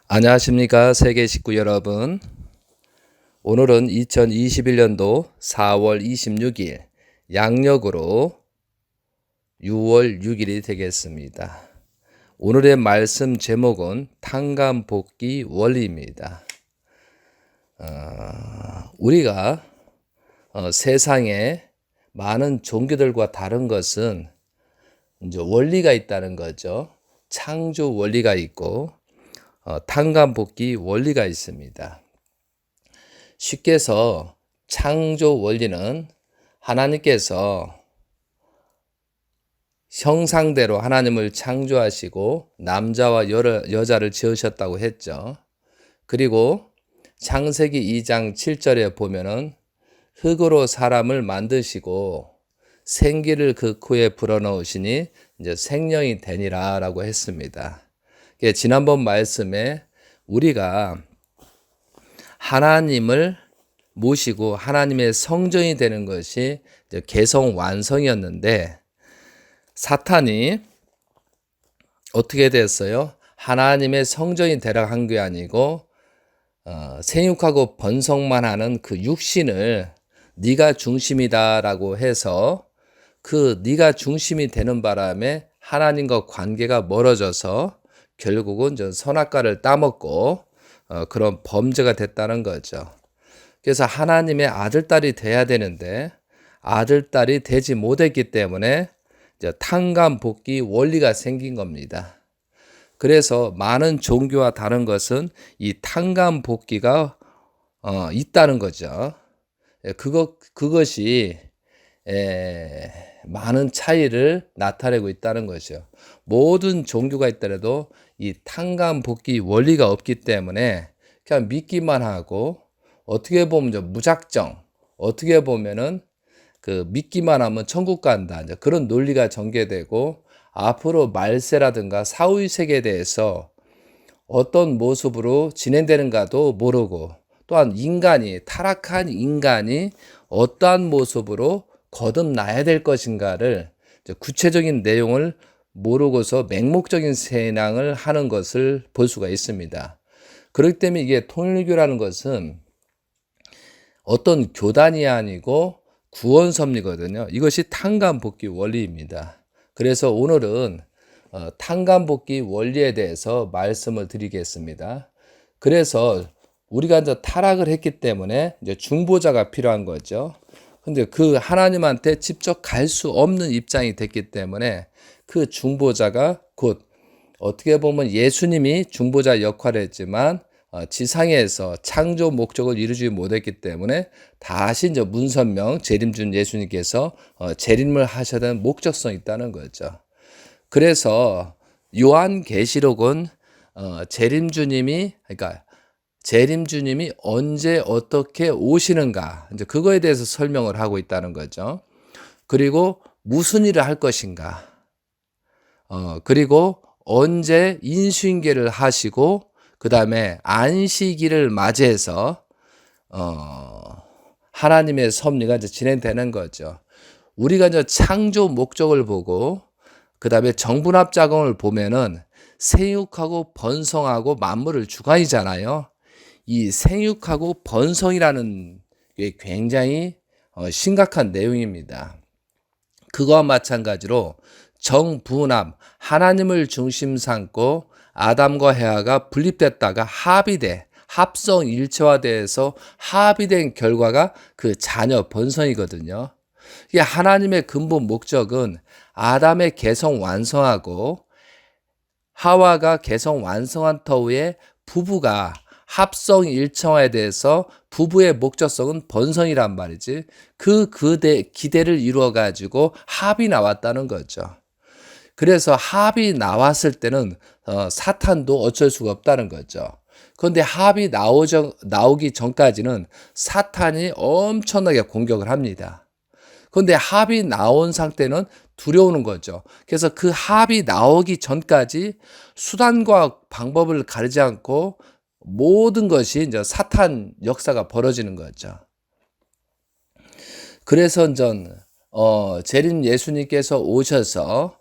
안녕하십니까 세계 식구 여러분. 오늘은 2021년도 4월 26일 양력으로 6월 6일이 되겠습니다. 오늘의 말씀 제목은 탕감복귀 원리입니다. 우리가 세상에 많은 종교들과 다른 것은 이제 원리가 있다는 거죠. 창조 원리가 있고 탕감복귀 원리가 있습니다. 쉽게 해서 창조 원리는 하나님께서 형상대로 하나님을 창조하시고 남자와 여자를 지으셨다고 했죠. 그리고 창세기 2장 7절에 보면은 흙으로 사람을 만드시고 생기를 그 코에 불어넣으시니 이제 생명이 되니라라고 했습니다. 지난번 말씀에 우리가 하나님을 모시고 하나님의 성전이 되는 것이 이제 개성 완성이었는데 사탄이 어떻게 됐어요? 하나님의 성전이 되라 한 게 아니고 생육하고 번성만 하는 그 육신을 네가 중심이다라고 해서 그 네가 중심이 되는 바람에 하나님과 관계가 멀어져서 결국은 선악과를 따먹고 그런 범죄가 됐다는 거죠. 그래서 하나님의 아들딸이 돼야 되는데 아들딸이 되지 못했기 때문에 이제 탕감복귀 원리가 생긴 겁니다. 그래서 많은 종교와 다른 것은 이 탕감복귀가 있다는 거죠. 그것이 많은 차이를 나타내고 있다는 것이죠. 모든 종교가 있더라도 이 탕감복귀 원리가 없기 때문에 그냥 믿기만 하고 어떻게 보면 무작정 어떻게 보면은 그 믿기만 하면 천국 간다 이제 그런 논리가 전개되고 앞으로 말세라든가 사후의 세계에 대해서 어떤 모습으로 진행되는가도 모르고 또한 타락한 인간이 어떠한 모습으로 거듭나야 될 것인가를 구체적인 내용을 모르고서 맹목적인 신앙을 하는 것을 볼 수가 있습니다. 그렇기 때문에 이게 통일교라는 것은 어떤 교단이 아니고 구원섭리거든요. 이것이 탕감복귀 원리입니다. 그래서 오늘은 탕감복귀 원리에 대해서 말씀을 드리겠습니다. 그래서 우리가 이제 타락을 했기 때문에 이제 중보자가 필요한 거죠. 근데 그 하나님한테 직접 갈 수 없는 입장이 됐기 때문에 그 중보자가 곧 어떻게 보면 예수님이 중보자 역할을 했지만 지상에서 창조 목적을 이루지 못했기 때문에 다시 이제 문선명 재림준 예수님께서 재림을 하셔야 되는 목적성이 있다는 거죠. 그래서 요한계시록은 재림주님이 언제 어떻게 오시는가 이제 그거에 대해서 설명을 하고 있다는 거죠. 그리고 무슨 일을 할 것인가, 그리고 언제 인수인계를 하시고 그 다음에 안식일을 맞이해서 하나님의 섭리가 이제 진행되는 거죠. 우리가 이제 창조 목적을 보고 그 다음에 정분합 작용을 보면은 생육하고 번성하고 만물을 주관이잖아요. 이 생육하고 번성이라는 게 굉장히 심각한 내용입니다. 그거와 마찬가지로 정분합, 하나님을 중심 삼고 아담과 헤아가 분립됐다가 합성 일체화돼서 합의된 결과가 그 자녀 번성이거든요. 이게 하나님의 근본 목적은 아담의 개성 완성하고 하와가 개성 완성한 터에 부부가 합성 일체화에 대해서 부부의 목적성은 번성이란 말이지. 그 기대를 이루어 가지고 합이 나왔다는 거죠. 그래서 합이 나왔을 때는 사탄도 어쩔 수가 없다는 거죠. 그런데 합이 나오기 전까지는 사탄이 엄청나게 공격을 합니다. 그런데 합이 나온 상태는 두려우는 거죠. 그래서 그 합이 나오기 전까지 수단과 방법을 가리지 않고 모든 것이 이제 사탄 역사가 벌어지는 거죠. 그래서 재림 예수님께서 오셔서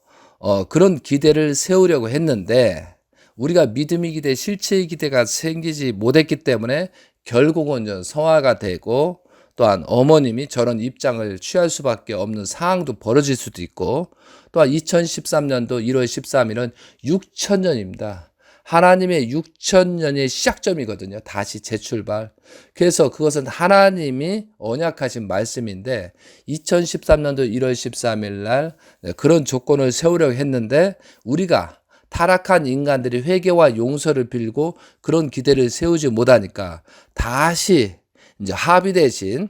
그런 기대를 세우려고 했는데 우리가 믿음의 기대, 실체의 기대가 생기지 못했기 때문에 결국은 성화가 되고, 또한 어머님이 저런 입장을 취할 수밖에 없는 상황도 벌어질 수도 있고, 또한 2013년도 1월 13일은 6천년입니다. 하나님의 6천년의 시작점이거든요. 다시 재출발. 그래서 그것은 하나님이 언약하신 말씀인데 2013년도 1월 13일 날 그런 조건을 세우려고 했는데 우리가 타락한 인간들이 회개와 용서를 빌고 그런 기대를 세우지 못하니까 다시 이제 합의되신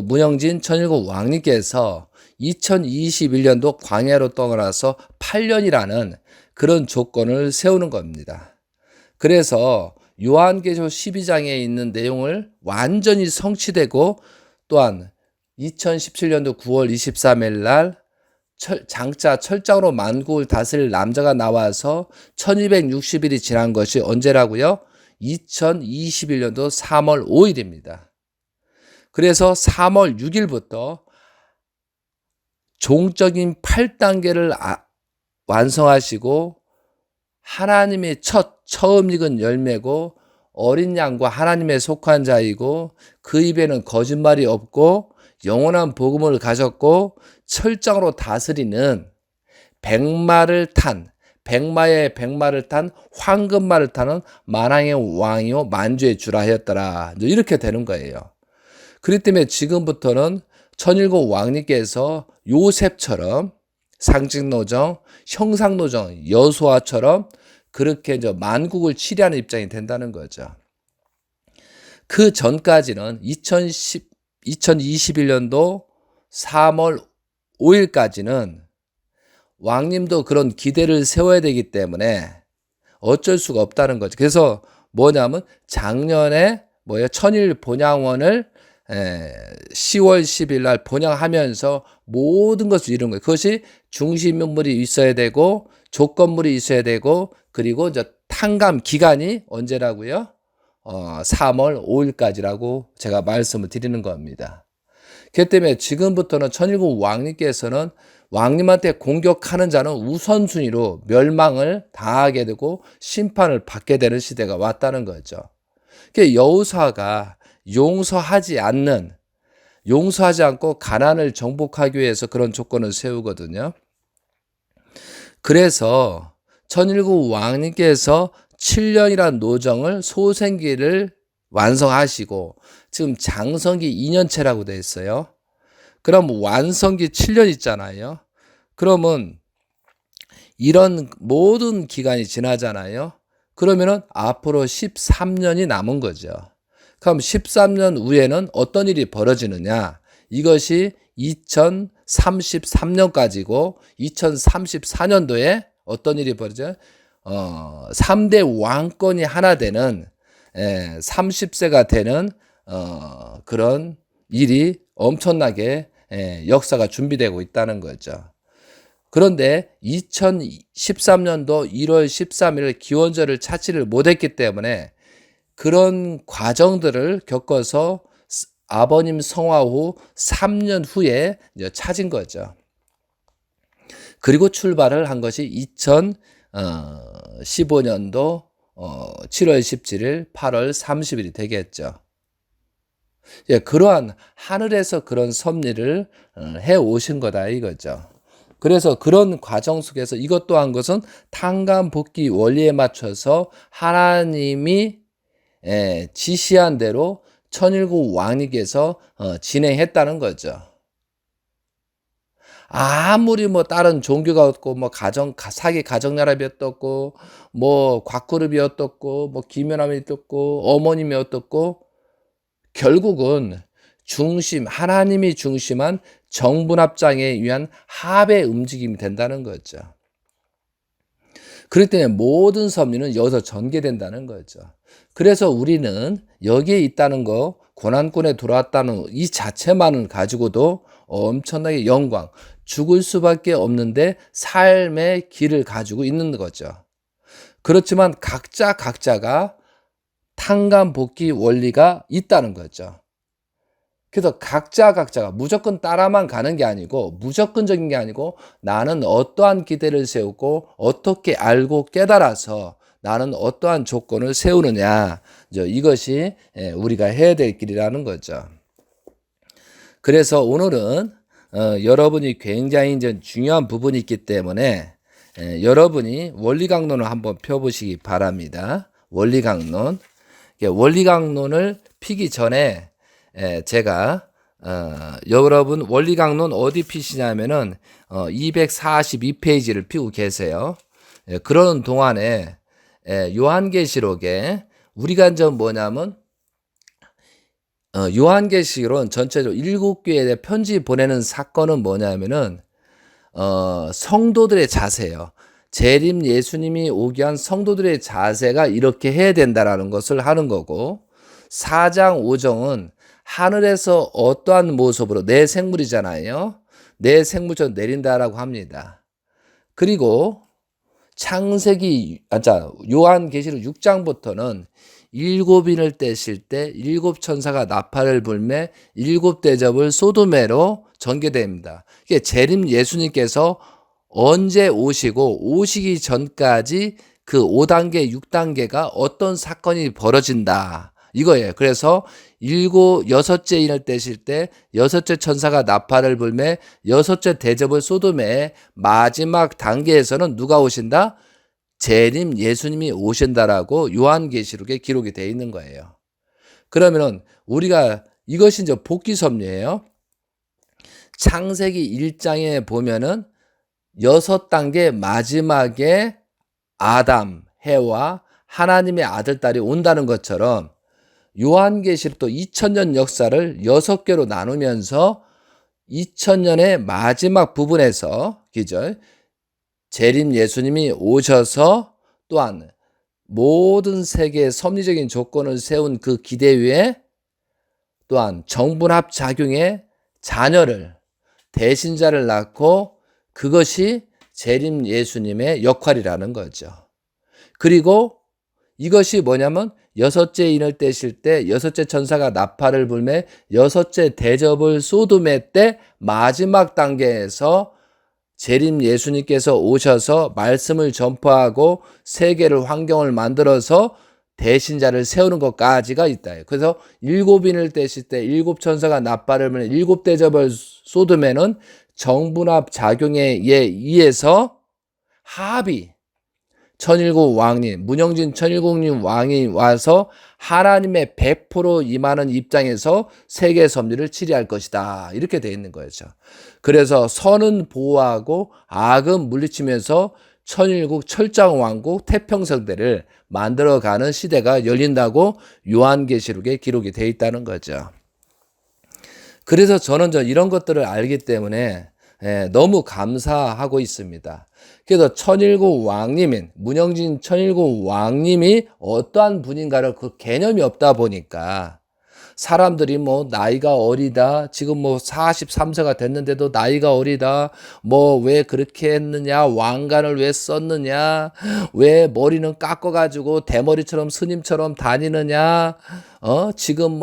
문영진 천일국 왕님께서 2021년도 광야로 떠나서 8년이라는 그런 조건을 세우는 겁니다. 그래서 요한계시록 12장에 있는 내용을 완전히 성취되고 또한 2017년도 9월 23일 날 장차 철장으로 만국을 다스릴 남자가 나와서 1260일이 지난 것이 언제라고요? 2021년도 3월 5일입니다. 그래서 3월 6일부터 종적인 8단계를 완성하시고 하나님의 처음 익은 열매고 어린 양과 하나님에 속한 자이고 그 입에는 거짓말이 없고 영원한 복음을 가졌고 철장으로 다스리는 백마의 백마를 탄 황금마를 타는 만왕의 왕이요 만주의 주라 하였더라. 이렇게 되는 거예요. 그렇기 때문에 지금부터는 천일국 왕님께서 요셉처럼 상징노정, 형상노정, 여호수아처럼 그렇게 이제 만국을 치리하는 입장이 된다는 거죠. 그 전까지는 2021년도 3월 5일까지는 왕님도 그런 기대를 세워야 되기 때문에 어쩔 수가 없다는 거죠. 그래서 뭐냐면 작년에 천일 본향원을 10월 10일 날 본향하면서 모든 것을 이룬 거예요. 그것이 중심 인물이 있어야 되고 조건물이 있어야 되고 그리고 이제 탕감 기간이 언제라고요? 3월 5일까지라고 제가 말씀을 드리는 겁니다. 그렇기 때문에 지금부터는 천일국 왕님께서는 왕님한테 공격하는 자는 우선순위로 멸망을 당하게 되고 심판을 받게 되는 시대가 왔다는 거죠. 그러니까 여호수아가 용서하지 않고 가나안을 정복하기 위해서 그런 조건을 세우거든요. 그래서 천일국 왕님께서 7년이라는 노정을 소생기를 완성하시고 지금 장성기 2년째라고 되어 있어요. 그럼 완성기 7년 있잖아요. 그러면 이런 모든 기간이 지나잖아요. 그러면은 앞으로 13년이 남은 거죠. 그럼 13년 후에는 어떤 일이 벌어지느냐? 이것이 2033년까지고 2034년도에 어떤 일이 벌어져요? 3대 왕권이 하나 되는 30세가 되는 그런 일이 엄청나게 역사가 준비되고 있다는 거죠. 그런데 2013년도 1월 13일 기원절을 찾지를 못했기 때문에 그런 과정들을 겪어서 아버님 성화 후 3년 후에 찾은 거죠. 그리고 출발을 한 것이 2015년도 7월 17일, 8월 30일이 되겠죠. 그러한 하늘에서 그런 섭리를 해 오신 거다 이거죠. 그래서 그런 과정 속에서 이것 또한 것은 탕감 복귀 원리에 맞춰서 하나님이 지시한 대로 천일국 왕님께서 진행했다는 거죠. 아무리 다른 종교가 없고 사기 가정나라비 어떻고 곽그룹이 어떻고 김연함이 어떻고 어머님이 어떻고 결국은 하나님이 중심한 정분합장에 위한 합의 움직임이 된다는 거죠. 그렇기 때문에 모든 섭리는 여기서 전개된다는 거죠. 그래서 우리는 여기에 있다는 거, 고난권에 들어왔다는 이 자체만을 가지고도 엄청나게 영광, 죽을 수밖에 없는데 삶의 길을 가지고 있는 거죠. 그렇지만 각자가 탕감 복귀 원리가 있다는 거죠. 그래서 각자가 무조건 따라만 가는 게 아니고, 무조건적인 게 아니고, 나는 어떠한 기대를 세우고 어떻게 알고 깨달아서 나는 어떠한 조건을 세우느냐, 이것이 우리가 해야 될 길이라는 거죠. 그래서 오늘은 여러분이 굉장히 이제 중요한 부분이 있기 때문에 여러분이 원리강론을 한번 펴보시기 바랍니다. 원리강론. 원리강론을 피기 전에 제가 여러분 원리강론 어디 피시냐면은 242페이지를 피고 계세요. 그러는 동안에 요한계시록에 우리가 이제 뭐냐면 요한계시록은 전체적으로 7교회에 편지 보내는 사건은 뭐냐면은 성도들의 자세예요. 재림 예수님이 오기 위한 성도들의 자세가 이렇게 해야 된다라는 것을 하는 거고, 4장 5정은 하늘에서 어떠한 모습으로 내 생물이잖아요. 내 생물처럼 내린다라고 합니다. 그리고 요한계시록 6장부터는 7인을 떼실 때 7천사가 나팔을 불매 7대접을 소돔으로 전개됩니다. 이게 재림 예수님께서 언제 오시고 오시기 전까지 그 5단계, 6단계가 어떤 사건이 벌어진다. 이거예요. 그래서 여섯째 인을 떼실 때 여섯째 천사가 나팔을 불매 여섯째 대접을 소돔에 마지막 단계에서는 누가 오신다? 재림 예수님이 오신다라고 요한계시록에 기록이 되어 있는 거예요. 그러면은 우리가 이것이 이제 복귀 섭리예요. 창세기 1장에 보면은 6단계 마지막에 아담, 해와 하나님의 아들딸이 온다는 것처럼 요한계시록도 2000년 역사를 6개로 나누면서 2000년의 마지막 부분에서 재림 예수님이 오셔서 또한 모든 세계의 섭리적인 조건을 세운 그 기대 위에 또한 정분합 작용의 자녀를 대신자를 낳고 그것이 재림 예수님의 역할이라는 거죠. 그리고 이것이 뭐냐면 여섯째 인을 떼실 때 여섯째 천사가 나팔을 불매 여섯째 대접을 소돔에 때 마지막 단계에서 재림 예수님께서 오셔서 말씀을 전파하고 세계를 환경을 만들어서 대신자를 세우는 것까지가 있다. 그래서 7인을 떼실 때 7천사가 나팔을 불매 7대접을 소돔에는 정분합 작용에 의해서 합이 천일국 왕님, 문영진 천일국님 왕이 와서 하나님의 100% 임하는 입장에서 세계 섭리를 치리할 것이다. 이렇게 되어 있는 거죠. 그래서 선은 보호하고 악은 물리치면서 천일국 철장왕국 태평성대를 만들어가는 시대가 열린다고 요한계시록에 기록이 되어 있다는 거죠. 그래서 저는 이런 것들을 알기 때문에 너무 감사하고 있습니다. 그래서 천일국 왕님인 문영진 천일국 왕님이 어떠한 분인가를 그 개념이 없다 보니까 사람들이 뭐 나이가 어리다, 지금 뭐 43세가 됐는데도 나이가 어리다, 뭐 왜 그렇게 했느냐, 왕관을 왜 썼느냐, 왜 머리는 깎아가지고 대머리처럼 스님처럼 다니느냐, 지금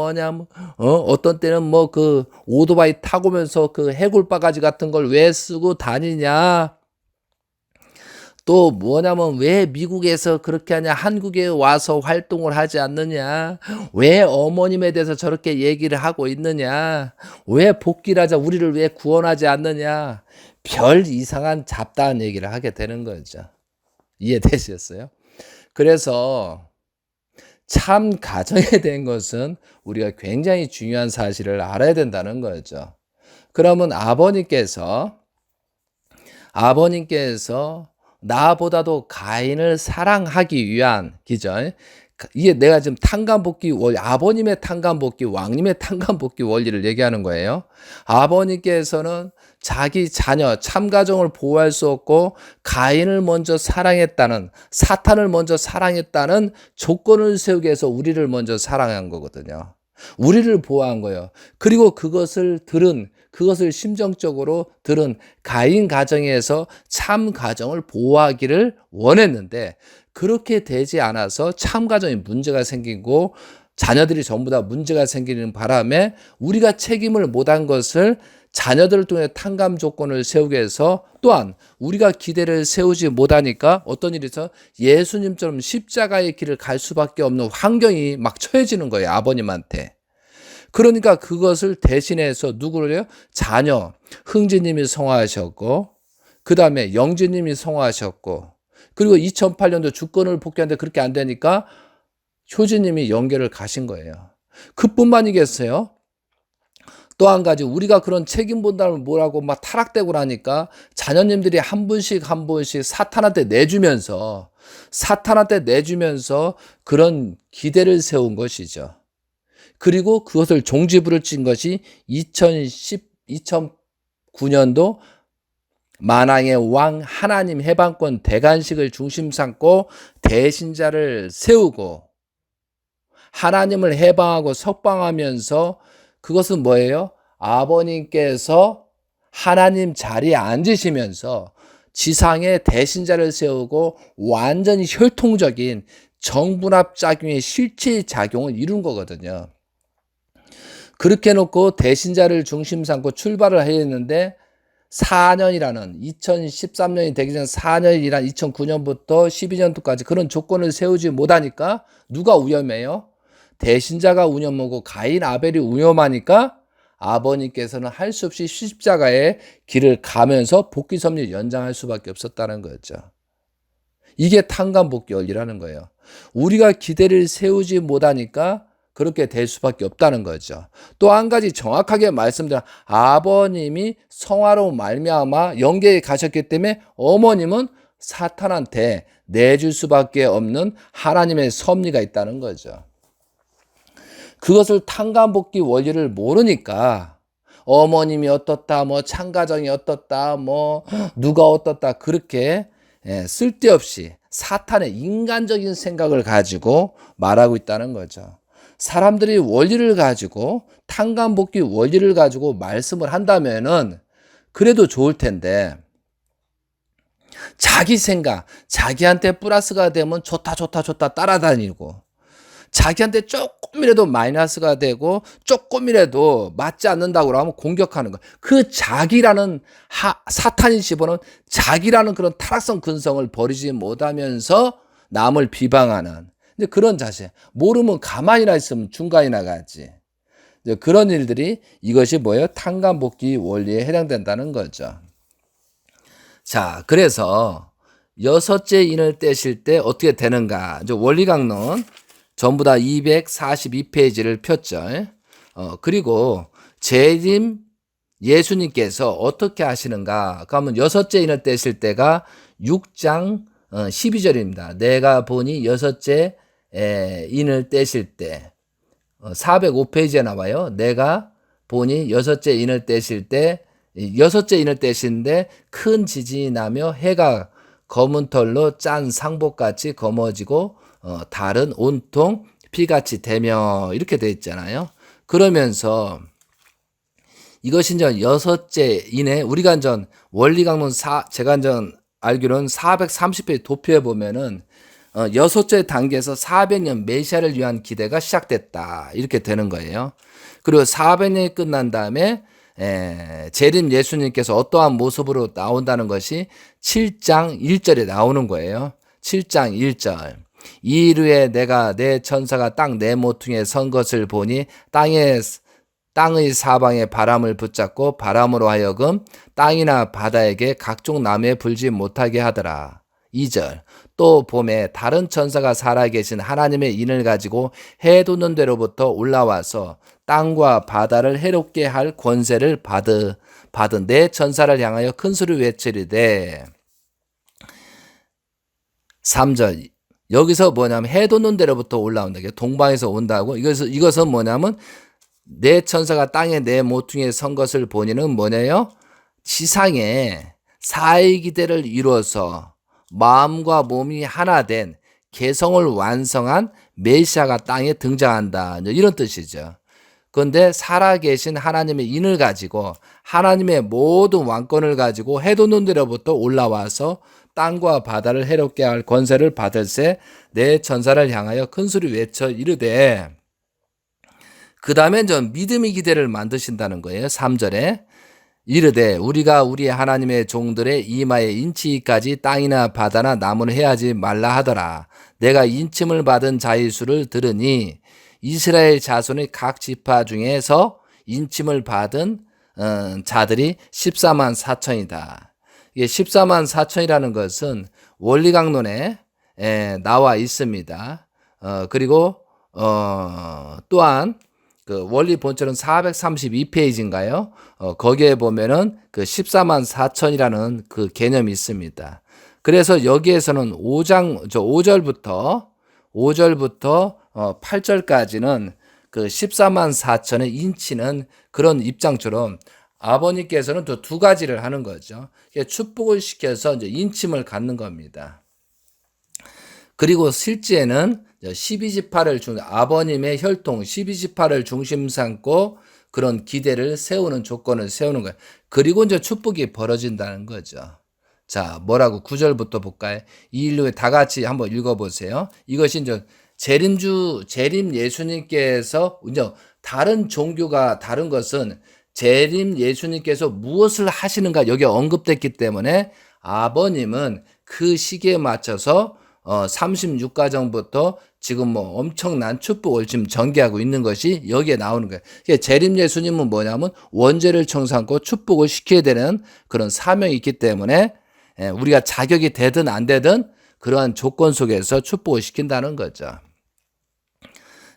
어떤 때는 뭐 그 오토바이 타고면서 그 해골바가지 같은 걸 왜 쓰고 다니냐, 또 뭐냐면 왜 미국에서 그렇게 하냐, 한국에 와서 활동을 하지 않느냐, 왜 어머님에 대해서 저렇게 얘기를 하고 있느냐, 왜 복귀를 하자, 우리를 왜 구원하지 않느냐, 별 이상한 잡다한 얘기를 하게 되는 거죠. 이해되셨어요? 그래서 참 가정에 대한 것은 우리가 굉장히 중요한 사실을 알아야 된다는 거죠. 그러면 아버님께서 나보다도 가인을 사랑하기 위한 이게 내가 지금 탕감복귀 원리, 아버님의 탕감복귀, 왕님의 탕감복귀 원리를 얘기하는 거예요. 아버님께서는 자기 자녀, 참가정을 보호할 수 없고 가인을 먼저 사랑했다는, 사탄을 먼저 사랑했다는 조건을 세우기 위해서 우리를 먼저 사랑한 거거든요. 우리를 보호한 거예요. 그리고 그것을 심정적으로 들은 가인 가정에서 참 가정을 보호하기를 원했는데 그렇게 되지 않아서 참 가정에 문제가 생기고 자녀들이 전부 다 문제가 생기는 바람에 우리가 책임을 못한 것을 자녀들을 통해 탕감 조건을 세우게 해서 또한 우리가 기대를 세우지 못하니까 어떤 일이 있어 예수님처럼 십자가의 길을 갈 수밖에 없는 환경이 막 처해지는 거예요. 아버님한테. 그러니까 그것을 대신해서 누구를요? 자녀, 흥진님이 성화하셨고 그 다음에 영진님이 성화하셨고 그리고 2008년도 주권을 복귀하는데 그렇게 안 되니까 효진님이 연결을 가신 거예요. 그뿐만이겠어요? 또 한 가지 우리가 그런 책임 분담을 뭐라고 막 타락되고 나니까 자녀님들이 한 분씩 한 분씩 사탄한테 내주면서 그런 기대를 세운 것이죠. 그리고 그것을 종지부를 친 것이 2009년도 만왕의 왕 하나님 해방권 대관식을 중심 삼고 대신자를 세우고 하나님을 해방하고 석방하면서 그것은 뭐예요? 아버님께서 하나님 자리에 앉으시면서 지상에 대신자를 세우고 완전히 혈통적인 정분합 작용의 실체 작용을 이룬 거거든요. 그렇게 해놓고 대신자를 중심 삼고 출발을 해야 했는데 4년이라는 2013년이 되기 전 4년이란 2009년부터 12년도까지 그런 조건을 세우지 못하니까 누가 위험해요? 대신자가 운염하고 가인 아벨이 위험하니까 아버님께서는 할 수 없이 십자가의 길을 가면서 복귀 섭리를 연장할 수밖에 없었다는 거죠. 이게 탕감복귀 원리라는 거예요. 우리가 기대를 세우지 못하니까 그렇게 될 수밖에 없다는 거죠. 또 한 가지 정확하게 말씀드리면 아버님이 성화로 말미암아 영계에 가셨기 때문에 어머님은 사탄한테 내줄 수밖에 없는 하나님의 섭리가 있다는 거죠. 그것을 탕감복귀 원리를 모르니까 어머님이 어떻다, 뭐 참가정이 어떻다, 뭐 누가 어떻다 그렇게 쓸데없이 사탄의 인간적인 생각을 가지고 말하고 있다는 거죠. 사람들이 원리를 가지고 탕감복귀 원리를 가지고 말씀을 한다면은 그래도 좋을 텐데 자기 생각, 자기한테 플러스가 되면 좋다 따라다니고 자기한테 조금이라도 마이너스가 되고 조금이라도 맞지 않는다고 하면 공격하는 거. 그 자기라는 사탄이 집어넣은 자기라는 그런 타락성 근성을 버리지 못하면서 남을 비방하는 근데 그런 자세. 모르면 가만히나 있으면 중간이나 가지. 그런 일들이 이것이 뭐예요? 탕감복귀 원리에 해당된다는 거죠. 자, 그래서 여섯째 인을 떼실 때 어떻게 되는가? 원리강론 전부 다 242페이지를 폈죠. 그리고 재림 예수님께서 어떻게 하시는가? 그러면 여섯째 인을 떼실 때가 6장 12절입니다. 내가 보니 여섯째 인을 떼실 때 405페이지에 나와요. 내가 보니 여섯째 인을 떼실 때 여섯째 인을 떼시는데 큰 지진이 나며 해가 검은 털로 짠 상복같이 검어지고 달은 온통 피같이 되며 이렇게 되어 있잖아요. 그러면서 이것이 이제 여섯째 인에 우리가 전 원리강론 제가 전 알기로는 430페이지 도표에 보면은 여섯째 단계에서 400년 메시아를 위한 기대가 시작됐다 이렇게 되는 거예요. 그리고 400년이 끝난 다음에 재림 예수님께서 어떠한 모습으로 나온다는 것이 7장 1절에 나오는 거예요. 7장 1절. 이르에 내가 내 천사가 땅 내 모퉁이에 선 것을 보니 땅의 사방에 바람을 붙잡고 바람으로 하여금 땅이나 바다에게 각종 나무에 불지 못하게 하더라. 2절. 또 봄에 다른 천사가 살아계신 하나님의 인을 가지고 해 돋는 데로부터 올라와서 땅과 바다를 해롭게 할 권세를 받은 내 천사를 향하여 큰 소리 외치리되 3절. 여기서 뭐냐면 해 돋는 데로부터 올라온다. 동방에서 온다고. 이것은 뭐냐면 내 천사가 땅에 내 모퉁이에 선 것을 보니는 뭐냐요? 지상에 사의기대를 이루어서 마음과 몸이 하나 된 개성을 완성한 메시아가 땅에 등장한다. 이런 뜻이죠. 그런데 살아계신 하나님의 인을 가지고 하나님의 모든 왕권을 가지고 해 돋는 데로부터 올라와서 땅과 바다를 해롭게 할 권세를 받을세 내 천사를 향하여 큰 소리 외쳐 이르되 그 다음에 믿음의 기대를 만드신다는 거예요. 3절에 이르되 우리가 우리 하나님의 종들의 이마에 인치기까지 땅이나 바다나 나무를 해하지 말라 하더라. 내가 인침을 받은 자의 수를 들으니 이스라엘 자손의 각 지파 중에서 인침을 받은 자들이 14만 4천이다. 이게 14만 4천이라는 것은 원리강론에 나와 있습니다. 그리고 또한 그 원리 본처는 432페이지인가요? 거기에 보면은 그 14만 4천이라는 그 개념이 있습니다. 그래서 여기에서는 5절부터 8절까지는 그 14만 4천의 인치는 그런 입장처럼 아버님께서는 또 두 가지를 하는 거죠. 축복을 시켜서 이제 인침을 갖는 겁니다. 그리고 실제는 12지파를 아버님의 혈통 12지파를 중심 삼고 그런 기대를 세우는 조건을 세우는 거예요. 그리고 이제 축복이 벌어진다는 거죠. 자, 뭐라고 9절부터 볼까요? 이 일로 다 같이 한번 읽어보세요. 이것이 이제 재림 예수님께서 이제 다른 종교가 다른 것은 재림 예수님께서 무엇을 하시는가 여기 언급됐기 때문에 아버님은 그 시기에 맞춰서 36가정부터 지금 뭐 엄청난 축복을 지금 전개하고 있는 것이 여기에 나오는 거예요. 재림 예수님은 뭐냐면 원죄를 청산하고 축복을 시켜야 되는 그런 사명이 있기 때문에 우리가 자격이 되든 안 되든 그러한 조건 속에서 축복을 시킨다는 거죠.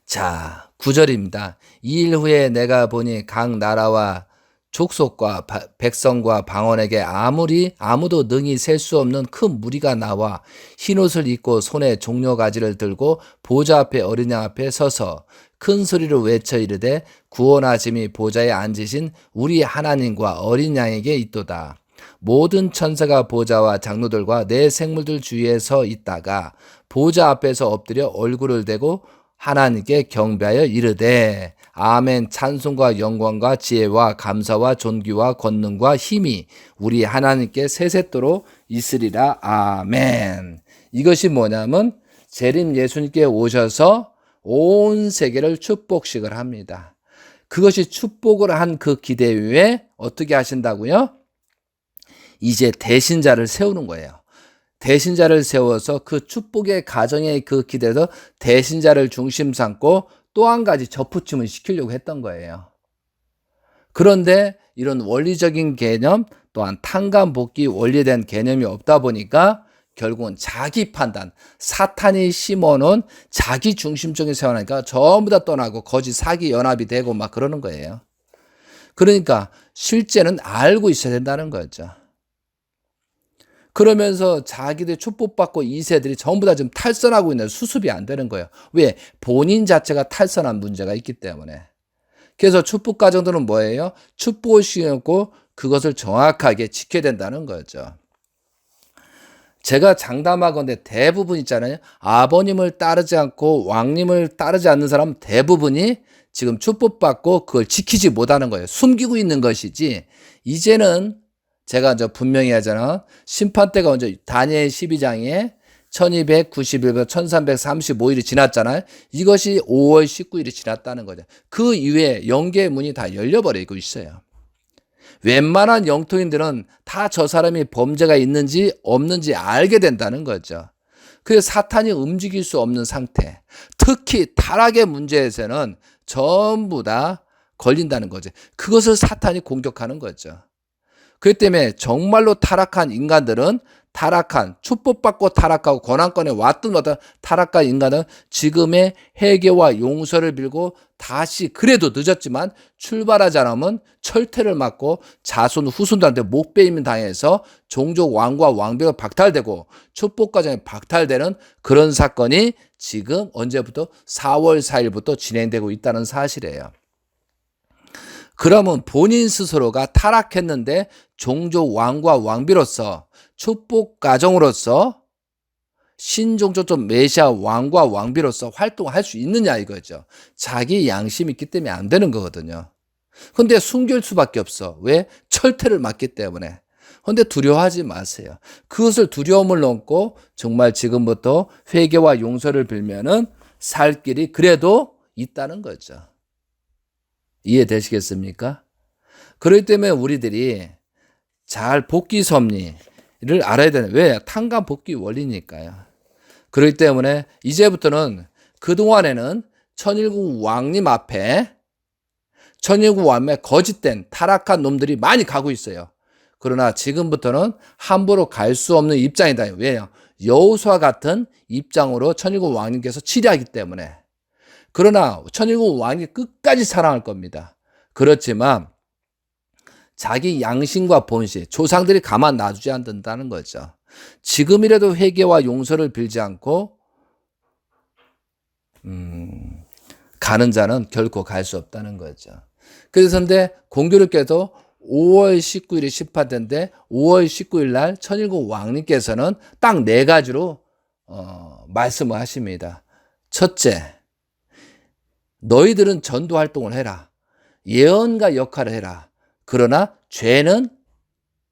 자, 9절입니다. 이 일 후에 내가 보니 각 나라와 족속과 백성과 방언에게 아무도 능히 셀 수 없는 큰 무리가 나와 흰옷을 입고 손에 종려가지를 들고 보좌 앞에 어린 양 앞에 서서 큰 소리로 외쳐 이르되 구원하심이 보좌에 앉으신 우리 하나님과 어린 양에게 있도다. 모든 천사가 보좌와 장로들과 내 생물들 주위에 서 있다가 보좌 앞에서 엎드려 얼굴을 대고 하나님께 경배하여 이르되 아멘. 찬송과 영광과 지혜와 감사와 존귀와 권능과 힘이 우리 하나님께 세세토록 있으리라. 아멘. 이것이 뭐냐면 재림 예수님께 오셔서 온 세계를 축복식을 합니다. 그것이 축복을 한 그 기대 위에 어떻게 하신다고요? 이제 대신자를 세우는 거예요. 대신자를 세워서 그 축복의 가정의 그 기대에서 대신자를 중심 삼고 또 한 가지 접붙임을 시키려고 했던 거예요. 그런데 이런 원리적인 개념 또한 탕감복귀 원리된 개념이 없다 보니까 결국은 자기 판단, 사탄이 심어놓은 자기 중심적인 세워나니까 전부 다 떠나고 거짓 사기 연합이 되고 막 그러는 거예요. 그러니까 실제는 알고 있어야 된다는 거죠. 그러면서 자기들 축복받고 2세들이 전부 다 지금 탈선하고 있는 수습이 안 되는 거예요. 왜? 본인 자체가 탈선한 문제가 있기 때문에. 그래서 축복 가정들은 뭐예요? 축복을 시켰고 그것을 정확하게 지켜야 된다는 거죠. 제가 장담하건대 대부분 있잖아요. 아버님을 따르지 않고 왕님을 따르지 않는 사람 대부분이 지금 축복받고 그걸 지키지 못하는 거예요. 숨기고 있는 것이지 이제는 제가 이제 분명히 하잖아. 심판 때가 언제 다니엘 12장에 1291부터 1335일이 지났잖아요. 이것이 5월 19일이 지났다는 거죠. 그 이후에 영계의 문이 다 열려버리고 있어요. 웬만한 영토인들은 다 저 사람이 범죄가 있는지 없는지 알게 된다는 거죠. 그래서 사탄이 움직일 수 없는 상태. 특히 타락의 문제에서는 전부 다 걸린다는 거죠. 그것을 사탄이 공격하는 거죠. 그렇기 때문에 정말로 타락한 인간들은 축복받고 타락하고 권한권에 왔든 어떤 타락한 인간은 지금의 회개와 용서를 빌고 다시 그래도 늦었지만 출발하지 않으면 철퇴를 맞고 자손 후손들한테 목베임 당해서 종족 왕과 왕비가 박탈되고 축복과정이 박탈되는 그런 사건이 지금 언제부터 4월 4일부터 진행되고 있다는 사실이에요. 그러면 본인 스스로가 타락했는데 종족 왕과 왕비로서 축복 가정으로서 신종족 메시아 왕과 왕비로서 활동할 수 있느냐 이거죠. 자기 양심이 있기 때문에 안 되는 거거든요. 근데 숨길 수밖에 없어. 왜? 철퇴를 맞기 때문에. 근데 두려워하지 마세요. 그것을 두려움을 넘고 정말 지금부터 회개와 용서를 빌면은 살 길이 그래도 있다는 거죠. 이해되시겠습니까? 그렇기 때문에 우리들이 잘 복귀 섭리를 알아야 되는, 왜? 탕감 복귀 원리니까요. 그렇기 때문에 이제부터는 그동안에는 천일국 왕님 앞에 천일국 왕의 거짓된 타락한 놈들이 많이 가고 있어요. 그러나 지금부터는 함부로 갈 수 없는 입장이다. 왜요? 여호수아 같은 입장으로 천일국 왕님께서 치리하기 때문에. 그러나 천일국 왕이 끝까지 사랑할 겁니다. 그렇지만 자기 양심과 본심, 조상들이 가만 놔두지 않는다는 거죠. 지금이라도 회개와 용서를 빌지 않고 가는 자는 결코 갈 수 없다는 거죠. 그래서인데 공교롭게도 5월 19일이 심판대인데 5월 19일 날 천일국 왕님께서는 딱 4가지로 말씀을 하십니다. 첫째, 너희들은 전도 활동을 해라. 예언가 역할을 해라. 그러나 죄는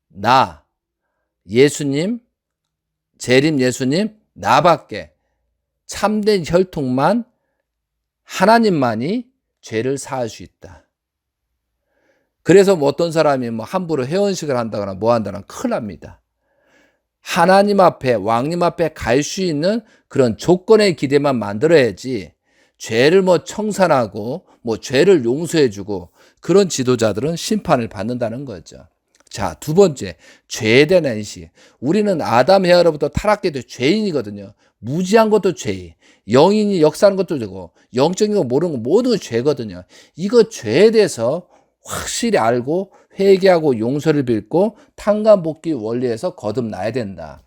나, 예수님, 재림 예수님, 나밖에, 참된 혈통만, 하나님만이 죄를 사할 수 있다. 그래서 뭐 어떤 사람이 뭐 함부로 회원식을 한다거나 뭐 한다거나 큰일 납니다. 하나님 앞에, 왕님 앞에 갈 수 있는 그런 조건의 기대만 만들어야지 죄를 뭐 청산하고 뭐 죄를 용서해주고 그런 지도자들은 심판을 받는다는 거죠. 자, 두 번째, 죄에 대한 인식. 우리는 아담 헤아로부터 타락해도 죄인이거든요. 무지한 것도 죄, 영인이 역사하는 것도 죄고 영적인 거 모르는 거 모두 죄거든요. 이거 죄에 대해서 확실히 알고 회개하고 용서를 빌고 탕감복귀 원리에서 거듭나야 된다.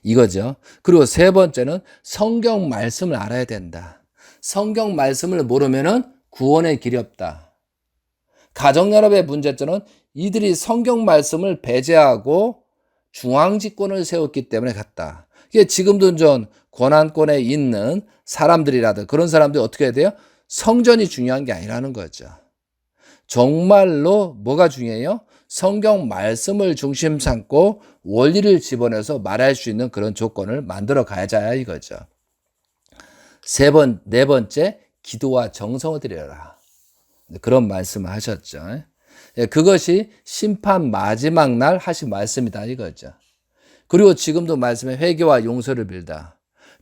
이거죠. 그리고 세 번째는 성경 말씀을 알아야 된다. 성경 말씀을 모르면은 구원의 길이 없다. 가정연합의 문제점은 이들이 성경 말씀을 배제하고 중앙집권을 세웠기 때문에 갔다. 이게 지금도 전 권한권에 있는 사람들이라도 그런 사람들이 어떻게 해야 돼요? 성전이 중요한 게 아니라는 거죠. 정말로 뭐가 중요해요? 성경 말씀을 중심 삼고 원리를 집어내서 말할 수 있는 그런 조건을 만들어 가자야 이거죠. 네 번째, 기도와 정성을 드려라. 그런 말씀을 하셨죠. 그것이 심판 마지막 날 하신 말씀이다 이거죠. 그리고 지금도 말씀에 회개와 용서를 빌다.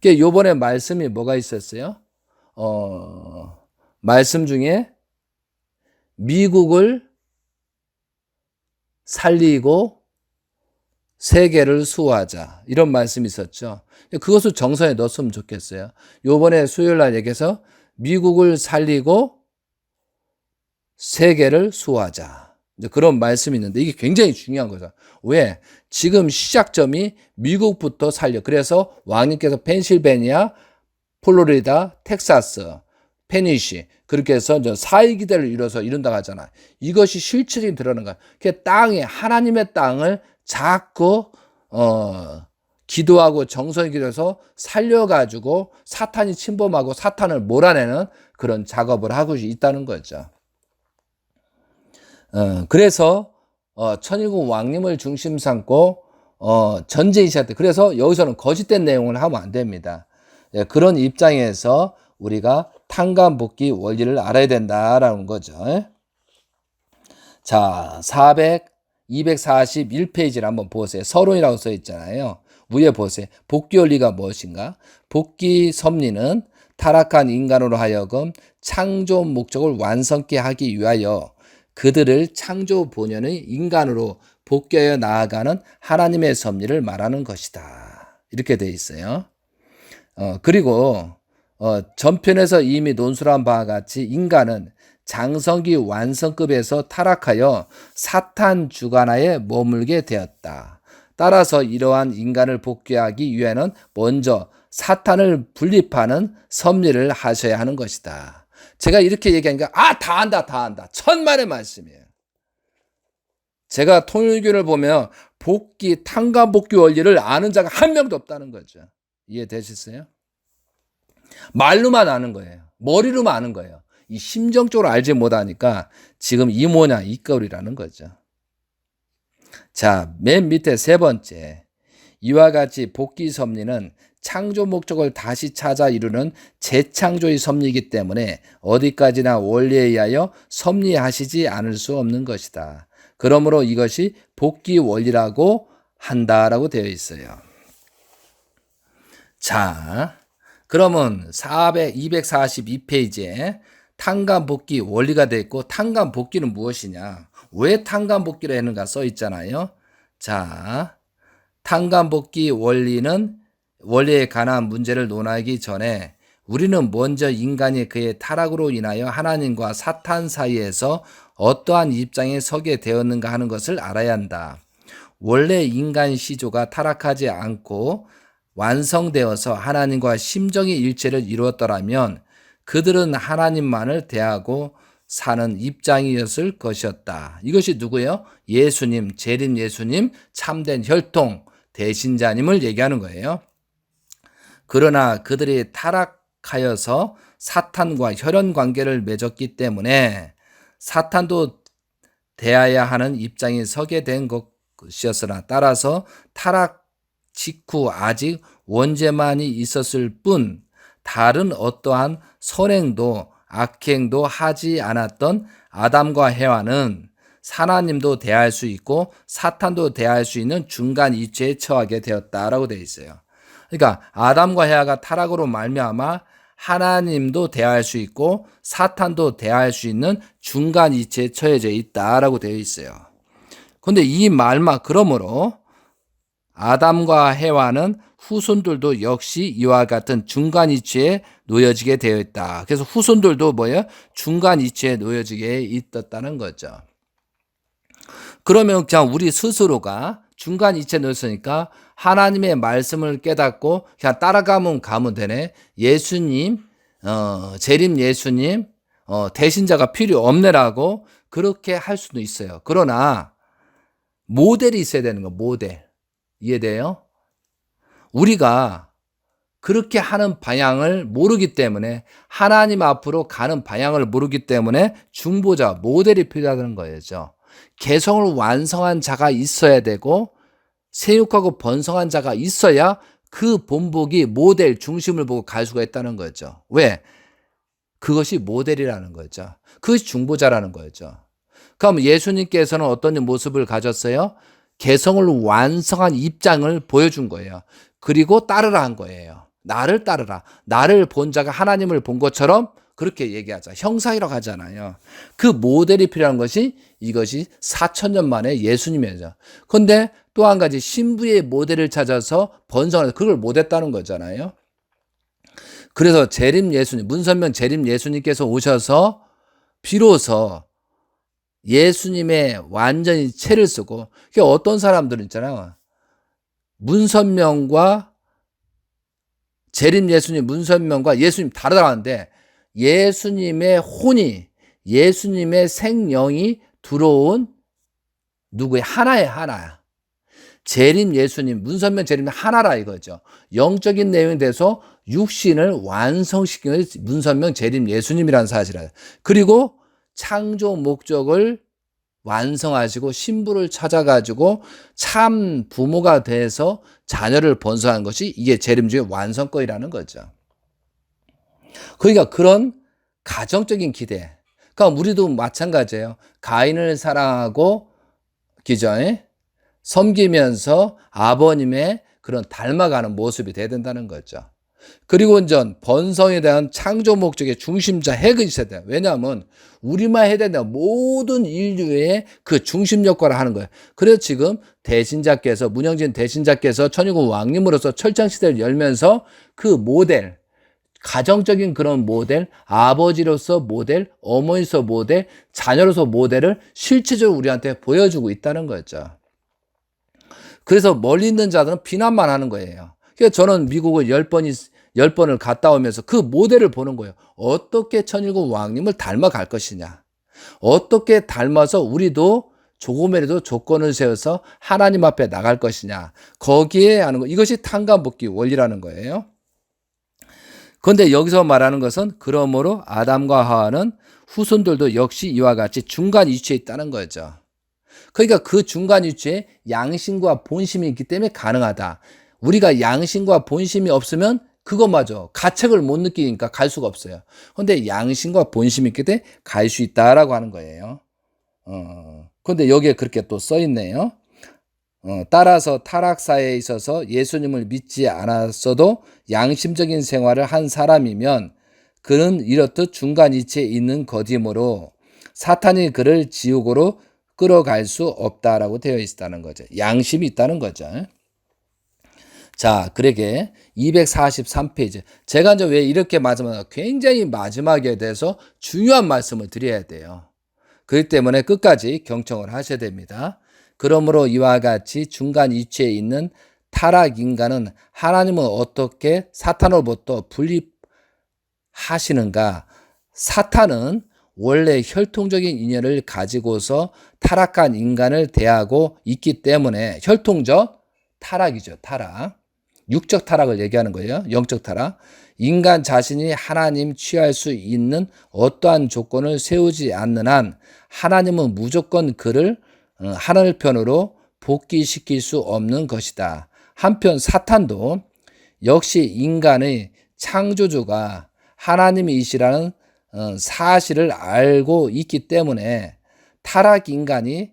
요번에 말씀이 뭐가 있었어요? 말씀 중에 미국을 살리고 세계를 수호하자 이런 말씀이 있었죠. 그것을 정서에 넣었으면 좋겠어요. 요번에 수요일 날 얘기해서 미국을 살리고 세계를 수호하자. 그런 말씀이 있는데 이게 굉장히 중요한 거죠. 왜? 지금 시작점이 미국부터 살려. 그래서 왕님께서 펜실베니아, 플로리다, 텍사스, 페니시 그렇게 해서 사회기대를 이뤄서 이룬다고 하잖아. 이것이 실질이 드러나는 거야. 그 땅에 하나님의 땅을 자꾸 기도하고 정성이 기도해서 살려가지고 사탄이 침범하고 사탄을 몰아내는 그런 작업을 하고 있다는 거죠. 그래서 천일국 왕님을 중심 삼고 전쟁이 시작돼. 그래서 여기서는 거짓된 내용을 하면 안 됩니다. 그런 입장에서 우리가 탕감복귀 원리를 알아야 된다라는 거죠. 자, 241페이지를 한번 보세요. 서론이라고 써 있잖아요. 위에 보세요. 복귀 원리가 무엇인가? 복귀 섭리는 타락한 인간으로 하여금 창조 목적을 완성케 하기 위하여 그들을 창조 본연의 인간으로 복귀하여 나아가는 하나님의 섭리를 말하는 것이다. 이렇게 돼 있어요. 그리고 전편에서 이미 논술한 바와 같이 인간은 장성기 완성급에서 타락하여 사탄 주관하에 머물게 되었다. 따라서 이러한 인간을 복귀하기 위해는 먼저 사탄을 분립하는 섭리를 하셔야 하는 것이다. 제가 이렇게 얘기하니까 다 안다. 천만의 말씀이에요. 제가 통일교를 보면 탕감복귀 원리를 아는 자가 한 명도 없다는 거죠. 이해되셨어요? 말로만 아는 거예요. 머리로만 아는 거예요. 이 심정적으로 알지 못하니까 지금 이 모양 이 꼴이라는 거죠. 자, 맨 밑에 세 번째. 이와 같이 복귀 섭리는 창조 목적을 다시 찾아 이루는 재창조의 섭리이기 때문에 어디까지나 원리에 의하여 섭리하시지 않을 수 없는 것이다. 그러므로 이것이 복귀 원리라고 한다라고 되어 있어요. 자, 그러면 242페이지에 탕감복귀 원리가 되어 있고, 탕감복귀는 무엇이냐? 왜 탕감복귀를 했는가 써 있잖아요. 자, 탕감복귀 원리에 관한 문제를 논하기 전에 우리는 먼저 인간이 그의 타락으로 인하여 하나님과 사탄 사이에서 어떠한 입장에 서게 되었는가 하는 것을 알아야 한다. 원래 인간 시조가 타락하지 않고 완성되어서 하나님과 심정의 일체를 이루었더라면 그들은 하나님만을 대하고 사는 입장이었을 것이었다. 이것이 누구예요? 예수님, 재림 예수님, 참된 혈통, 대신자님을 얘기하는 거예요. 그러나 그들이 타락하여서 사탄과 혈연 관계를 맺었기 때문에 사탄도 대해야 하는 입장에 서게 된 것이었으나, 따라서 타락 직후 아직 원죄만이 있었을 뿐 다른 어떠한 선행도 악행도 하지 않았던 아담과 해와는 하나님도 대할 수 있고 사탄도 대할 수 있는 중간 이치에 처하게 되었다라고 되어 있어요. 그러니까 아담과 해와가 타락으로 말미암아 하나님도 대할 수 있고 사탄도 대할 수 있는 중간 이치에 처해져 있다라고 되어 있어요. 그런데 이 말만, 그러므로 아담과 해와는 후손들도 역시 이와 같은 중간 이치에 놓여지게 되어 있다. 그래서 후손들도 뭐예요? 중간 이치에 놓여지게 있었다는 거죠. 그러면 그냥 우리 스스로가 중간 이치에 놓였으니까 하나님의 말씀을 깨닫고 그냥 따라가면 가면 되네. 예수님, 재림 예수님, 대신자가 필요 없네라고 그렇게 할 수도 있어요. 그러나 모델이 있어야 되는 거, 모델. 이해돼요? 우리가 그렇게 하는 방향을 모르기 때문에, 하나님 앞으로 가는 방향을 모르기 때문에 중보자, 모델이 필요하다는 거죠. 개성을 완성한 자가 있어야 되고 세육하고 번성한 자가 있어야 그 본복이 모델 중심을 보고 갈 수가 있다는 거죠. 왜? 그것이 모델이라는 거죠. 그것이 중보자라는 거죠. 그럼 예수님께서는 어떤 모습을 가졌어요? 개성을 완성한 입장을 보여준 거예요. 그리고 따르라 한 거예요. 나를 따르라. 나를 본 자가 하나님을 본 것처럼 그렇게 얘기하자. 형상이라고 하잖아요. 그 모델이 필요한 것이, 이것이 4,000년 만에 예수님이죠. 그런데 또 한 가지, 신부의 모델을 찾아서 번성을, 그걸 못했다는 거잖아요. 그래서 재림 예수님, 문선명 재림 예수님께서 오셔서 비로소 예수님의 완전히 채를 쓰고, 어떤 사람들은 있잖아요. 문선명과 재림 예수님, 문선명과 예수님 다르다는데 예수님의 혼이, 예수님의 생명이 들어온 누구의 하나야. 재림 예수님, 문선명 재림 하나라 이거죠. 영적인 내용에 대해서 육신을 완성시키는 문선명 재림 예수님이라는 사실이에요. 그리고 창조 목적을 완성하시고 신부를 찾아가지고 참 부모가 돼서 자녀를 번성한 것이 이게 재림주의 완성권이라는 거죠. 그러니까 그런 가정적인 기대. 그러니까 우리도 마찬가지예요. 가인을 사랑하고 기저에 섬기면서 아버님의 그런 닮아가는 모습이 돼야 된다는 거죠. 그리고 번성에 대한 창조 목적의 중심자 핵이 있어야 돼요. 왜냐하면 우리만 해야 된다. 모든 인류의 그 중심 역할을 하는 거예요. 그래서 지금 대신자께서, 문영진 대신자께서 천일국 왕님으로서 철창시대를 열면서 그 모델, 가정적인 그런 모델, 아버지로서 모델, 어머니로서 모델, 자녀로서 모델을 실체적으로 우리한테 보여주고 있다는 거죠. 그래서 멀리 있는 자들은 비난만 하는 거예요. 그래서 저는 미국을 10번을 갔다 오면서 그 모델을 보는 거예요. 어떻게 천일국 왕님을 닮아갈 것이냐. 어떻게 닮아서 우리도 조금이라도 조건을 세워서 하나님 앞에 나갈 것이냐. 거기에 하는 거. 이것이 탕감복귀 원리라는 거예요. 그런데 여기서 말하는 것은, 그러므로 아담과 하와는 후손들도 역시 이와 같이 중간 위치에 있다는 거죠. 그러니까 그 중간 위치에 양심과 본심이 있기 때문에 가능하다. 우리가 양심과 본심이 없으면 그것마저 가책을 못 느끼니까 갈 수가 없어요. 근데 양심과 본심이 있기 때문에 갈 수 있다라고 하는 거예요. 근데 여기에 그렇게 또 써 있네요. 따라서 타락사에 있어서 예수님을 믿지 않았어도 양심적인 생활을 한 사람이면 그는 이렇듯 중간 이치에 있는 것이므로 사탄이 그를 지옥으로 끌어갈 수 없다라고 되어 있다는 거죠. 양심이 있다는 거죠. 자, 그러게 243페이지. 제가 이제 왜 이렇게 마지막 굉장히 마지막에 대해서 중요한 말씀을 드려야 돼요. 그렇기 때문에 끝까지 경청을 하셔야 됩니다. 그러므로 이와 같이 중간 이치에 있는 타락 인간은 하나님은 어떻게 사탄으로부터 분립하시는가? 사탄은 원래 혈통적인 인연을 가지고서 타락한 인간을 대하고 있기 때문에 혈통적 타락이죠. 타락. 육적 타락을 얘기하는 거예요. 영적 타락. 인간 자신이 하나님 취할 수 있는 어떠한 조건을 세우지 않는 한 하나님은 무조건 그를 하늘 편으로 복귀시킬 수 없는 것이다. 한편 사탄도 역시 인간의 창조주가 하나님이시라는 사실을 알고 있기 때문에 타락 인간이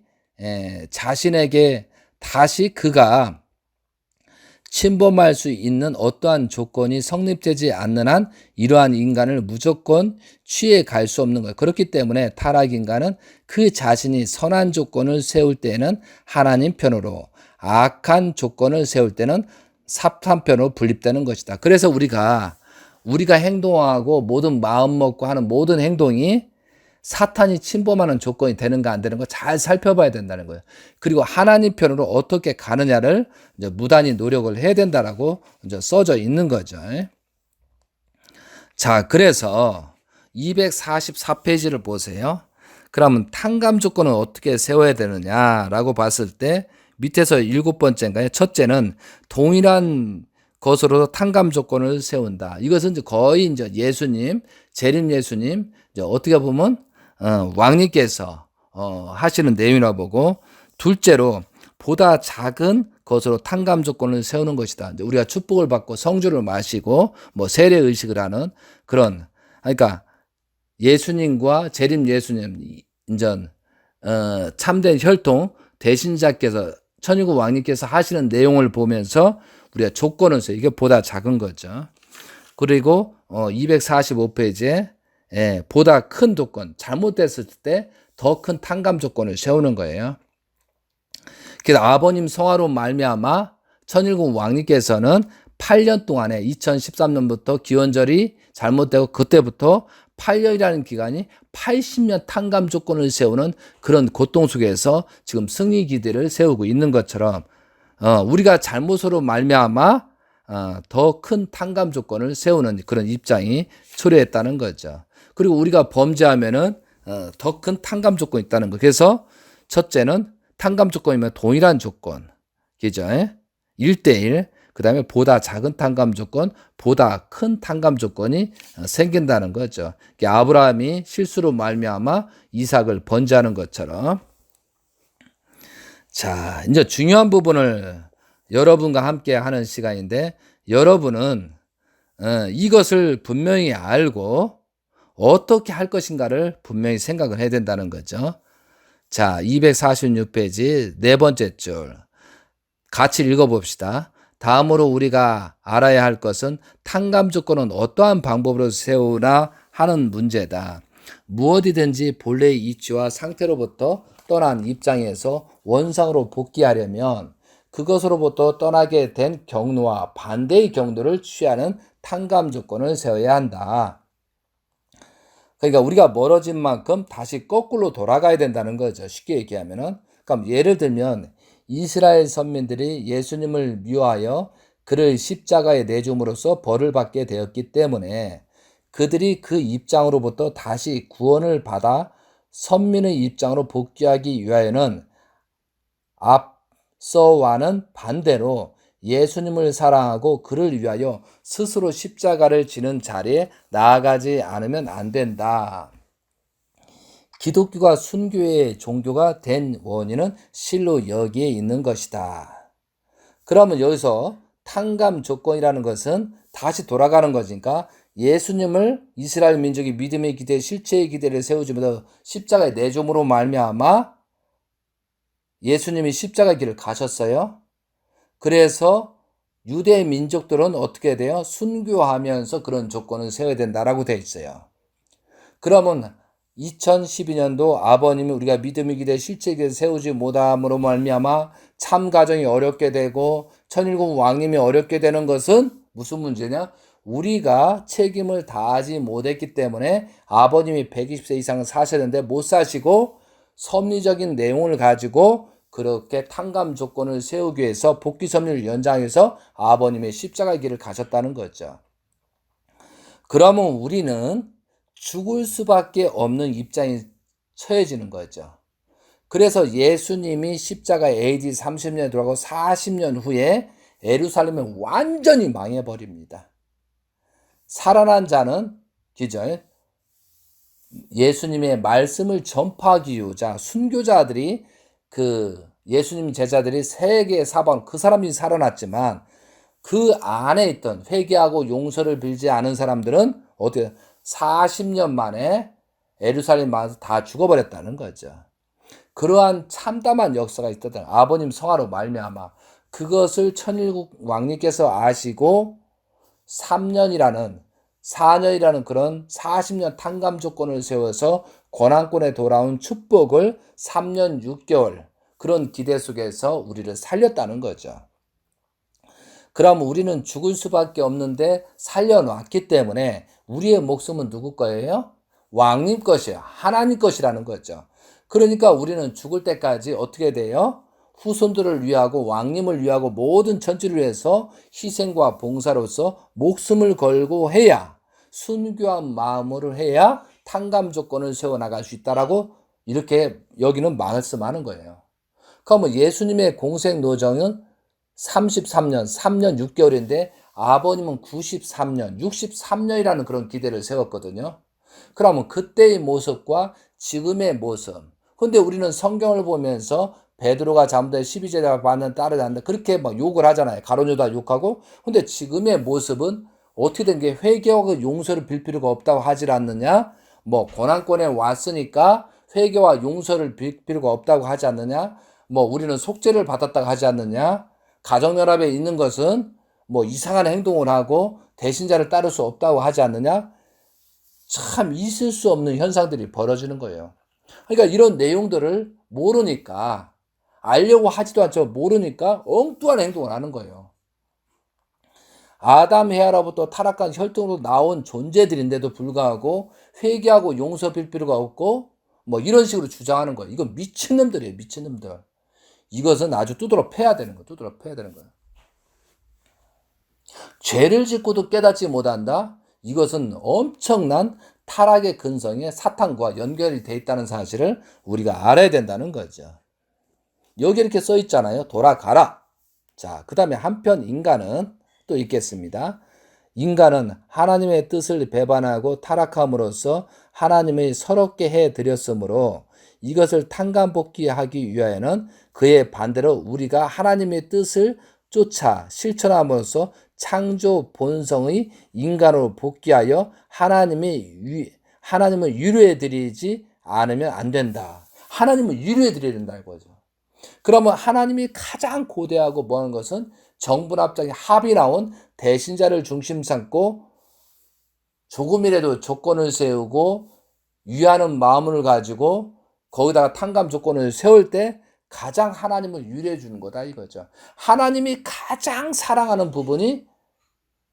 자신에게 다시 그가 침범할 수 있는 어떠한 조건이 성립되지 않는 한 이러한 인간을 무조건 취해 갈 수 없는 거예요. 그렇기 때문에 타락 인간은 그 자신이 선한 조건을 세울 때는 하나님 편으로, 악한 조건을 세울 때는 사탄 편으로 분립되는 것이다. 그래서 우리가 행동하고 모든 마음 먹고 하는 모든 행동이 사탄이 침범하는 조건이 되는가 안 되는 거 잘 살펴봐야 된다는 거예요. 그리고 하나님 편으로 어떻게 가느냐를 이제 무단히 노력을 해야 된다라고 이제 써져 있는 거죠. 자, 그래서 244페이지를 보세요. 그러면 탕감 조건은 어떻게 세워야 되느냐라고 봤을 때 밑에서 7번째인가요? 첫째는 동일한 것으로 탕감 조건을 세운다. 이것은 이제 거의 이제 예수님, 재림 예수님, 이제 어떻게 보면 왕님께서 하시는 내용이라고 보고, 둘째로 보다 작은 것으로 탕감 조건을 세우는 것이다. 이제 우리가 축복을 받고 성주를 마시고 뭐 세례 의식을 하는 그런, 그러니까 예수님과 재림 예수님 인전 참된 혈통 대신자께서 천일국 왕님께서 하시는 내용을 보면서 우리가 조건을 써요. 이게 보다 작은 거죠. 그리고 245페이지에 보다 큰 조건, 잘못됐을 때 더 큰 탕감 조건을 세우는 거예요. 그래서 아버님 성화로 말미암아 천일국 왕님께서는 8년 동안에 2013년부터 기원절이 잘못되고 그때부터 8년이라는 기간이 80년 탕감 조건을 세우는 그런 고통 속에서 지금 승리 기대를 세우고 있는 것처럼 우리가 잘못으로 말미암아 더 큰 탕감 조건을 세우는 그런 입장이 초래했다는 거죠. 그리고 우리가 범죄하면은 더 큰 탕감 조건이 있다는 거. 그래서 첫째는 탕감 조건이면 동일한 조건, 그죠? 1대1. 그 다음에 보다 작은 탕감 조건, 보다 큰 탕감 조건이 생긴다는 거죠. 아브라함이 실수로 말미암아 이삭을 번제하는 것처럼. 자, 이제 중요한 부분을 여러분과 함께 하는 시간인데, 여러분은 이것을 분명히 알고 어떻게 할 것인가를 분명히 생각을 해야 된다는 거죠. 자, 246페이지 네 번째 줄 같이 읽어봅시다. 다음으로 우리가 알아야 할 것은 탕감 조건은 어떠한 방법으로 세우나 하는 문제다. 무엇이든지 본래의 이치와 상태로부터 떠난 입장에서 원상으로 복귀하려면 그것으로부터 떠나게 된 경로와 반대의 경로를 취하는 탕감 조건을 세워야 한다. 그러니까 우리가 멀어진 만큼 다시 거꾸로 돌아가야 된다는 거죠. 쉽게 얘기하면은. 그럼 예를 들면 이스라엘 선민들이 예수님을 미워하여 그를 십자가에 내줌으로써 벌을 받게 되었기 때문에 그들이 그 입장으로부터 다시 구원을 받아 선민의 입장으로 복귀하기 위하여는 앞서와는 반대로 예수님을 사랑하고 그를 위하여 스스로 십자가를 지는 자리에 나아가지 않으면 안 된다. 기독교가 순교의 종교가 된 원인은 실로 여기에 있는 것이다. 그러면 여기서 탕감 조건이라는 것은 다시 돌아가는 거니까 예수님을 이스라엘 민족이 믿음의 기대, 실체의 기대를 세우지면서 십자가의 내종으로 말미암아 예수님이 십자가의 길을 가셨어요. 그래서 유대 민족들은 어떻게 돼요? 순교하면서 그런 조건을 세워야 된다라고 되어 있어요. 그러면 2012년도 아버님이 우리가 믿음의 기대, 실체의 기대 세우지 못함으로 말미암아 참 가정이 어렵게 되고 천일국 왕님이 어렵게 되는 것은 무슨 문제냐? 우리가 책임을 다하지 못했기 때문에 아버님이 120세 이상 사셨는데 못 사시고 섭리적인 내용을 가지고 그렇게 탕감 조건을 세우기 위해서 복귀 섭리를 연장해서 아버님의 십자가의 길을 가셨다는 거죠. 그러면 우리는 죽을 수밖에 없는 입장이 처해지는 거죠. 그래서 예수님이 십자가 AD 30년에 돌아가고 40년 후에 예루살렘은 완전히 망해버립니다. 살아난 자는 기절, 예수님의 말씀을 전파하기 위하자 순교자들이 예수님 제자들이 세계 사방 그 사람이 살아났지만 그 안에 있던 회개하고 용서를 빌지 않은 사람들은 어떻게 40년 만에 예루살렘 만에서 다 죽어버렸다는 거죠. 그러한 참담한 역사가 있었던 아버님 성화로 말미암아 그것을 천일국 왕님께서 아시고 4년이라는 그런 40년 탕감 조건을 세워서 권한권에 돌아온 축복을 3년 6개월 그런 기대 속에서 우리를 살렸다는 거죠. 그럼 우리는 죽을 수밖에 없는데 살려놨기 때문에 우리의 목숨은 누구 거예요? 왕님 것이에요. 하나님 것이라는 거죠. 그러니까 우리는 죽을 때까지 어떻게 돼요? 후손들을 위하고 왕님을 위하고 모든 천지를 위해서 희생과 봉사로서 목숨을 걸고 해야 순교한 마음으로 해야 탕감 조건을 세워나갈 수 있다라고 이렇게 여기는 말씀하는 거예요. 그러면 예수님의 공생 노정은 33년, 3년 6개월인데 아버님은 93년, 63년이라는 그런 기대를 세웠거든요. 그러면 그때의 모습과 지금의 모습. 근데 우리는 성경을 보면서 베드로가 잘못해 12제자가 받는 따르지 않는다. 그렇게 막 욕을 하잖아요. 가론유다 욕하고. 근데 지금의 모습은 어떻게 된 게 회개와 용서를 빌 필요가 없다고 하질 않느냐? 뭐 고난권에 왔으니까 회개와 용서를 빌 필요가 없다고 하지 않느냐? 뭐 우리는 속죄를 받았다고 하지 않느냐? 가정연합에 있는 것은 뭐 이상한 행동을 하고 대신자를 따를 수 없다고 하지 않느냐? 참 있을 수 없는 현상들이 벌어지는 거예요. 그러니까 이런 내용들을 모르니까 알려고 하지도 않죠. 모르니까 엉뚱한 행동을 하는 거예요. 아담 헤아로부터 타락한 혈통으로 나온 존재들인데도 불구하고 회개하고 용서 빌 필요가 없고 뭐 이런 식으로 주장하는 거예요. 이건 미친놈들이에요. 미친놈들. 이것은 아주 두드러 패야 되는 거예요. 두드러 패야 되는 거예요. 죄를 짓고도 깨닫지 못한다? 이것은 엄청난 타락의 근성에 사탄과 연결이 돼 있다는 사실을 우리가 알아야 된다는 거죠. 여기 이렇게 써 있잖아요. 돌아가라. 자, 그 다음에 한편 인간은 또 있겠습니다. 인간은 하나님의 뜻을 배반하고 타락함으로써 하나님의 서럽게 해드렸으므로 이것을 탕감복귀하기 위하여는 그의 반대로 우리가 하나님의 뜻을 쫓아 실천함으로써 창조 본성의 인간으로 복귀하여 하나님을 위로해드리지 않으면 안 된다. 하나님을 위로해드려야 된다 이거죠. 그러면 하나님이 가장 고대하고 뭐하는 것은 정분합작의 합이 나온 대신자를 중심 삼고 조금이라도 조건을 세우고 위하는 마음을 가지고 거기다가 탕감 조건을 세울 때 가장 하나님을 위로해 주는 거다 이거죠. 하나님이 가장 사랑하는 부분이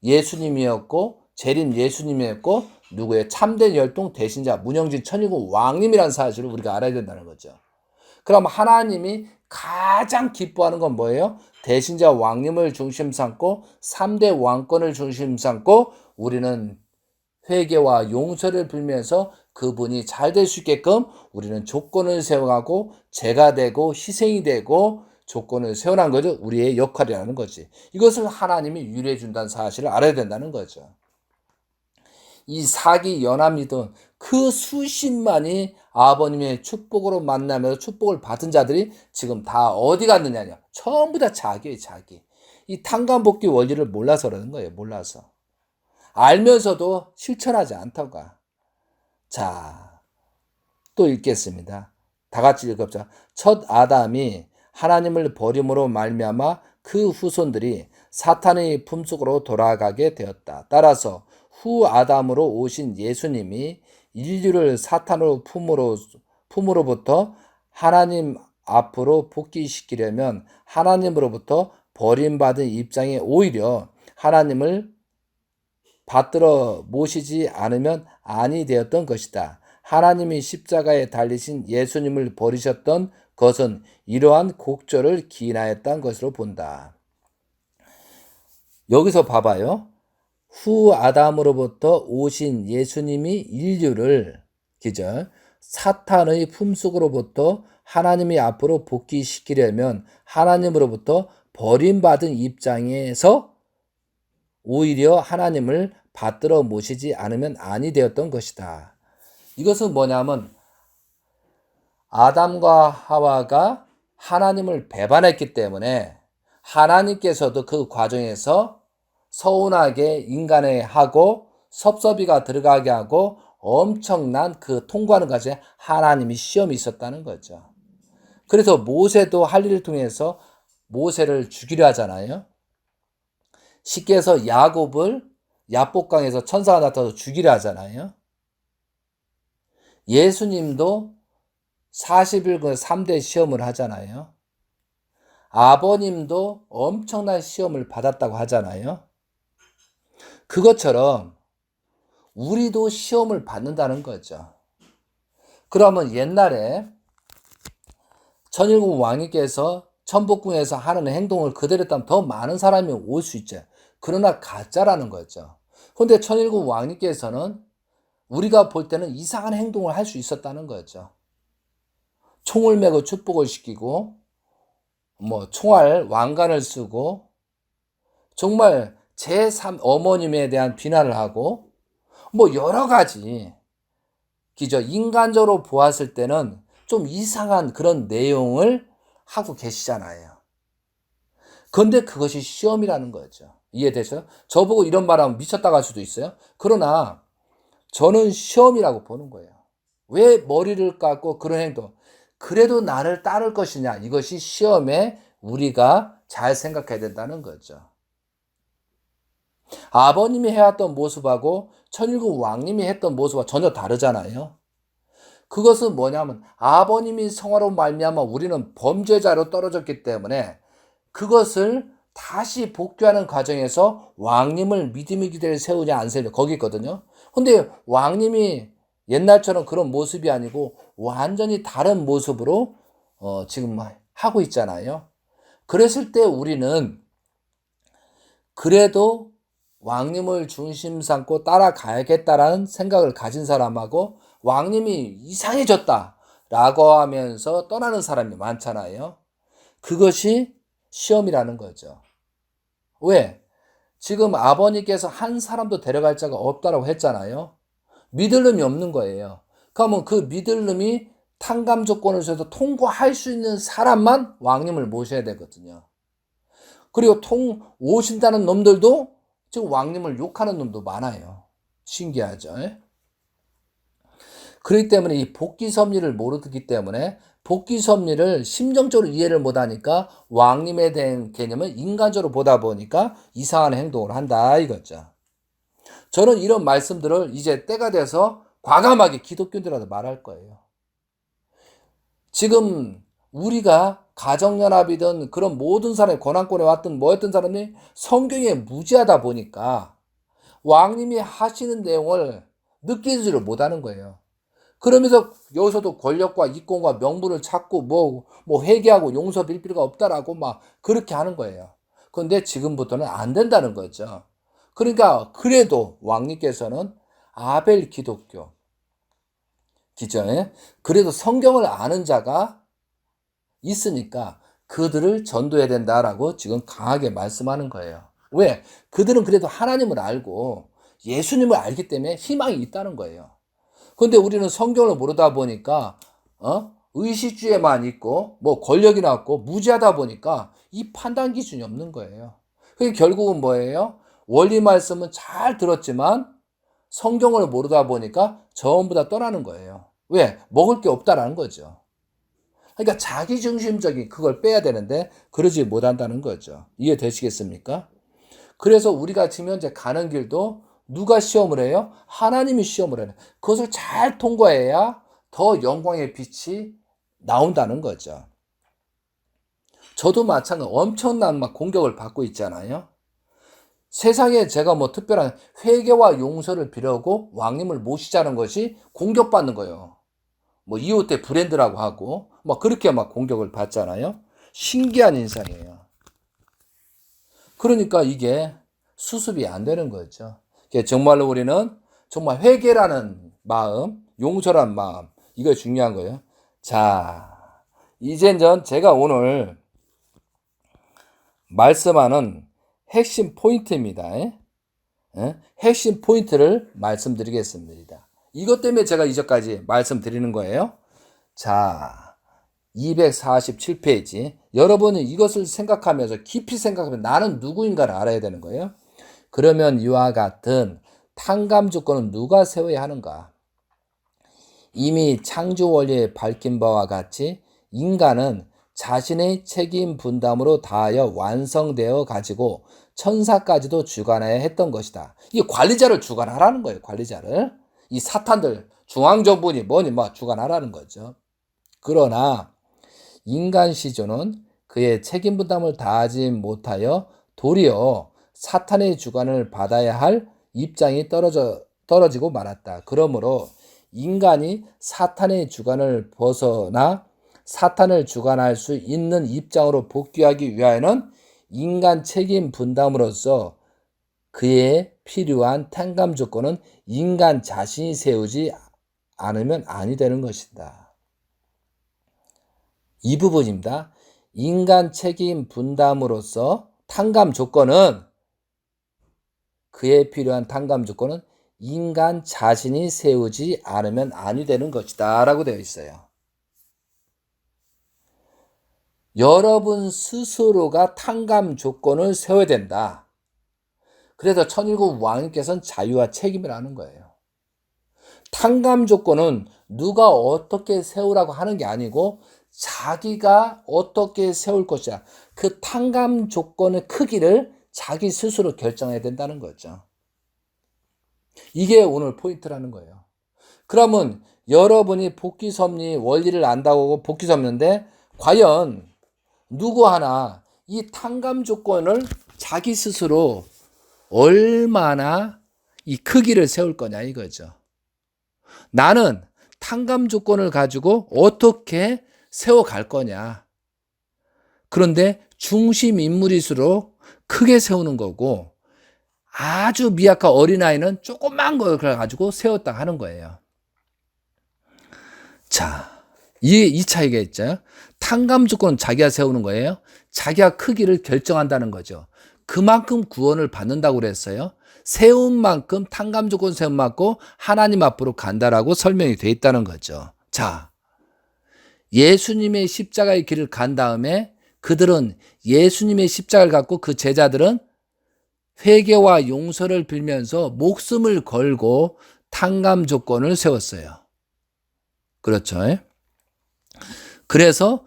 예수님이었고 재림 예수님이었고 누구의 참된 열동 대신자 문영진 천일국 왕님이라는 사실을 우리가 알아야 된다는 거죠. 그럼 하나님이 가장 기뻐하는 건 뭐예요? 대신자 왕님을 중심 삼고 3대 왕권을 중심 삼고 우리는 회개와 용서를 빌면서 그분이 잘 될 수 있게끔 우리는 조건을 세워가고 죄가 되고 희생이 되고 조건을 세워난 거죠. 우리의 역할이라는 거지. 이것을 하나님이 위로해 준다는 사실을 알아야 된다는 거죠. 이 사기 연합이든 그 수십만이 아버님의 축복으로 만나면서 축복을 받은 자들이 지금 다 어디 갔느냐냐. 전부 다 자기예요, 자기. 이 탕감복귀 원리를 몰라서 그러는 거예요. 몰라서. 알면서도 실천하지 않다고. 자, 또 읽겠습니다. 다 같이 읽읍시다. 첫 아담이 하나님을 버림으로 말미암아 그 후손들이 사탄의 품속으로 돌아가게 되었다. 따라서 후 아담으로 오신 예수님이 인류를 사탄의 품으로부터 하나님 앞으로 복귀시키려면 하나님으로부터 버림받은 입장에 오히려 하나님을 받들어 모시지 않으면 아니 되었던 것이다. 하나님이 십자가에 달리신 예수님을 버리셨던 것은 이러한 곡절을 기인하였다는 것으로 본다. 여기서 봐봐요. 후 아담으로부터 오신 예수님이 인류를 기절 사탄의 품속으로부터 하나님이 앞으로 복귀시키려면 하나님으로부터 버림받은 입장에서 오히려 하나님을 받들어 모시지 않으면 아니 되었던 것이다. 이것은 뭐냐면 아담과 하와가 하나님을 배반했기 때문에 하나님께서도 그 과정에서 서운하게 인간에 하고 섭섭이가 들어가게 하고 엄청난 그 통과하는 것에 하나님이 시험이 있었다는 거죠. 그래서 모세도 할 일을 통해서 모세를 죽이려 하잖아요. 쉽게 해서 야곱을 야복강에서 천사가 나타나서 죽이려 하잖아요. 예수님도 40일 3대 시험을 하잖아요. 아버님도 엄청난 시험을 받았다고 하잖아요. 그것처럼 우리도 시험을 받는다는 거죠. 그러면 옛날에 천일국 왕님께서 천복궁에서 하는 행동을 그대로 했다면 더 많은 사람이 올 수 있죠. 그러나 가짜라는 거죠. 그런데 천일국 왕님께서는 우리가 볼 때는 이상한 행동을 할 수 있었다는 거죠. 총을 메고 축복을 시키고 총알 왕관을 쓰고 정말 제3 어머님에 대한 비난을 하고 여러 가지 인간적으로 보았을 때는 좀 이상한 그런 내용을 하고 계시잖아요. 그런데 그것이 시험이라는 거죠. 이해되세요? 저보고 이런 말하면 미쳤다고 할 수도 있어요. 그러나 저는 시험이라고 보는 거예요. 왜 머리를 깎고 그런 행동? 그래도 나를 따를 것이냐? 이것이 시험에 우리가 잘 생각해야 된다는 거죠. 아버님이 해왔던 모습하고 천일국 왕님이 했던 모습과 전혀 다르잖아요. 그것은 뭐냐면 아버님이 성화로 말미암아 우리는 범죄자로 떨어졌기 때문에 그것을 다시 복귀하는 과정에서 왕님을 믿음의 기대를 세우냐 안 세우냐 거기 있거든요. 근데 왕님이 옛날처럼 그런 모습이 아니고 완전히 다른 모습으로 지금 하고 있잖아요. 그랬을 때 우리는 그래도 왕님을 중심 삼고 따라가야겠다라는 생각을 가진 사람하고 왕님이 이상해졌다라고 하면서 떠나는 사람이 많잖아요. 그것이 시험이라는 거죠. 왜? 지금 아버님께서 한 사람도 데려갈 자가 없다라고 했잖아요. 믿을 놈이 없는 거예요. 그러면 그 믿을 놈이 탕감 조건을 줘서 통과할 수 있는 사람만 왕님을 모셔야 되거든요. 그리고 오신다는 놈들도 지금 왕님을 욕하는 놈도 많아요. 신기하죠? 그렇기 때문에 이 복귀 섭리를 모르기 때문에 복귀 섭리를 심정적으로 이해를 못하니까 왕님에 대한 개념을 인간적으로 보다 보니까 이상한 행동을 한다 이거죠. 저는 이런 말씀들을 이제 때가 돼서 과감하게 기독교인들한테 말할 거예요. 지금 우리가 가정연합이든 그런 모든 사람이 권한권에 왔든 뭐였던 사람이 성경에 무지하다 보니까 왕님이 하시는 내용을 느끼지를 못하는 거예요. 그러면서 여기서도 권력과 이권과 명분을 찾고 뭐 회개하고 용서 빌 필요가 없다라고 막 그렇게 하는 거예요. 그런데 지금부터는 안 된다는 거죠. 그러니까 그래도 왕님께서는 아벨 기독교 기존에 그래도 성경을 아는 자가 있으니까 그들을 전도해야 된다라고 지금 강하게 말씀하는 거예요. 왜? 그들은 그래도 하나님을 알고 예수님을 알기 때문에 희망이 있다는 거예요. 그런데 우리는 성경을 모르다 보니까 의식주의에만 있고 권력이 나왔고 무지하다 보니까 이 판단 기준이 없는 거예요. 그게 결국은 뭐예요? 원리 말씀은 잘 들었지만 성경을 모르다 보니까 전부 다 떠나는 거예요. 왜? 먹을 게 없다라는 거죠. 그러니까 자기중심적인 그걸 빼야 되는데 그러지 못한다는 거죠. 이해되시겠습니까? 그래서 우리가 지금 현재 가는 길도 누가 시험을 해요? 하나님이 시험을 해요. 그것을 잘 통과해야 더 영광의 빛이 나온다는 거죠. 저도 마찬가지 엄청난 막 공격을 받고 있잖아요. 세상에 제가 뭐 특별한 회개와 용서를 빌려고 왕님을 모시자는 것이 공격받는 거예요. 뭐 이웃대 브랜드라고 하고 막 그렇게 막 공격을 받잖아요. 신기한 인상이에요. 그러니까 이게 수습이 안 되는 거죠. 정말로 우리는 정말 회개라는 마음, 용서란 마음, 이거 중요한 거예요. 자, 이제 제가 오늘 말씀하는 핵심 포인트입니다. 핵심 포인트를 말씀드리겠습니다. 이것 때문에 제가 이전까지 말씀드리는 거예요. 자, 247페이지. 여러분은 이것을 생각하면서 깊이 생각하면 나는 누구인가를 알아야 되는 거예요. 그러면 이와 같은 탕감 조건은 누가 세워야 하는가? 이미 창조 원리에 밝힌 바와 같이 인간은 자신의 책임 분담으로 다하여 완성되어 가지고 천사까지도 주관해야 했던 것이다. 이게 관리자를 주관하라는 거예요. 관리자를. 이 사탄들 중앙정부니 뭐니 뭐 주관하라는 거죠. 그러나 인간 시조는 그의 책임 분담을 다하지 못하여 도리어 사탄의 주관을 받아야 할 입장이 떨어지고 말았다. 그러므로 인간이 사탄의 주관을 벗어나 사탄을 주관할 수 있는 입장으로 복귀하기 위하여는 인간 책임 분담으로서 그에 필요한 탕감 조건은 인간 자신이 세우지 않으면 아니 되는 것이다. 이 부분입니다. 인간 책임 분담으로서 탕감 조건은 그에 필요한 탕감 조건은 인간 자신이 세우지 않으면 아니 되는 것이다 라고 되어 있어요. 여러분 스스로가 탕감 조건을 세워야 된다. 그래서 천일국 왕님께서는 자유와 책임을 하는 거예요. 탕감 조건은 누가 어떻게 세우라고 하는 게 아니고 자기가 어떻게 세울 것이야. 그 탕감 조건의 크기를 자기 스스로 결정해야 된다는 거죠. 이게 오늘 포인트라는 거예요. 그러면 여러분이 복귀섭리 원리를 안다고 복귀섭리인데 과연 누구 하나 이 탕감 조건을 자기 스스로 얼마나 이 크기를 세울 거냐 이거죠. 나는 탕감 조건을 가지고 어떻게 세워갈 거냐. 그런데 중심 인물일수록 크게 세우는 거고 아주 미약한 어린아이는 조그만 걸 가지고 세웠다 하는 거예요. 자, 이 차이가 있죠. 탕감 조건은 자기가 세우는 거예요. 자기가 크기를 결정한다는 거죠. 그만큼 구원을 받는다고 그랬어요. 세운 만큼 탕감 조건 세운 만큼 하나님 앞으로 간다라고 설명이 돼 있다는 거죠. 자, 예수님의 십자가의 길을 간 다음에 그들은 예수님의 십자가를 갖고 그 제자들은 회개와 용서를 빌면서 목숨을 걸고 탕감 조건을 세웠어요. 그렇죠. 그래서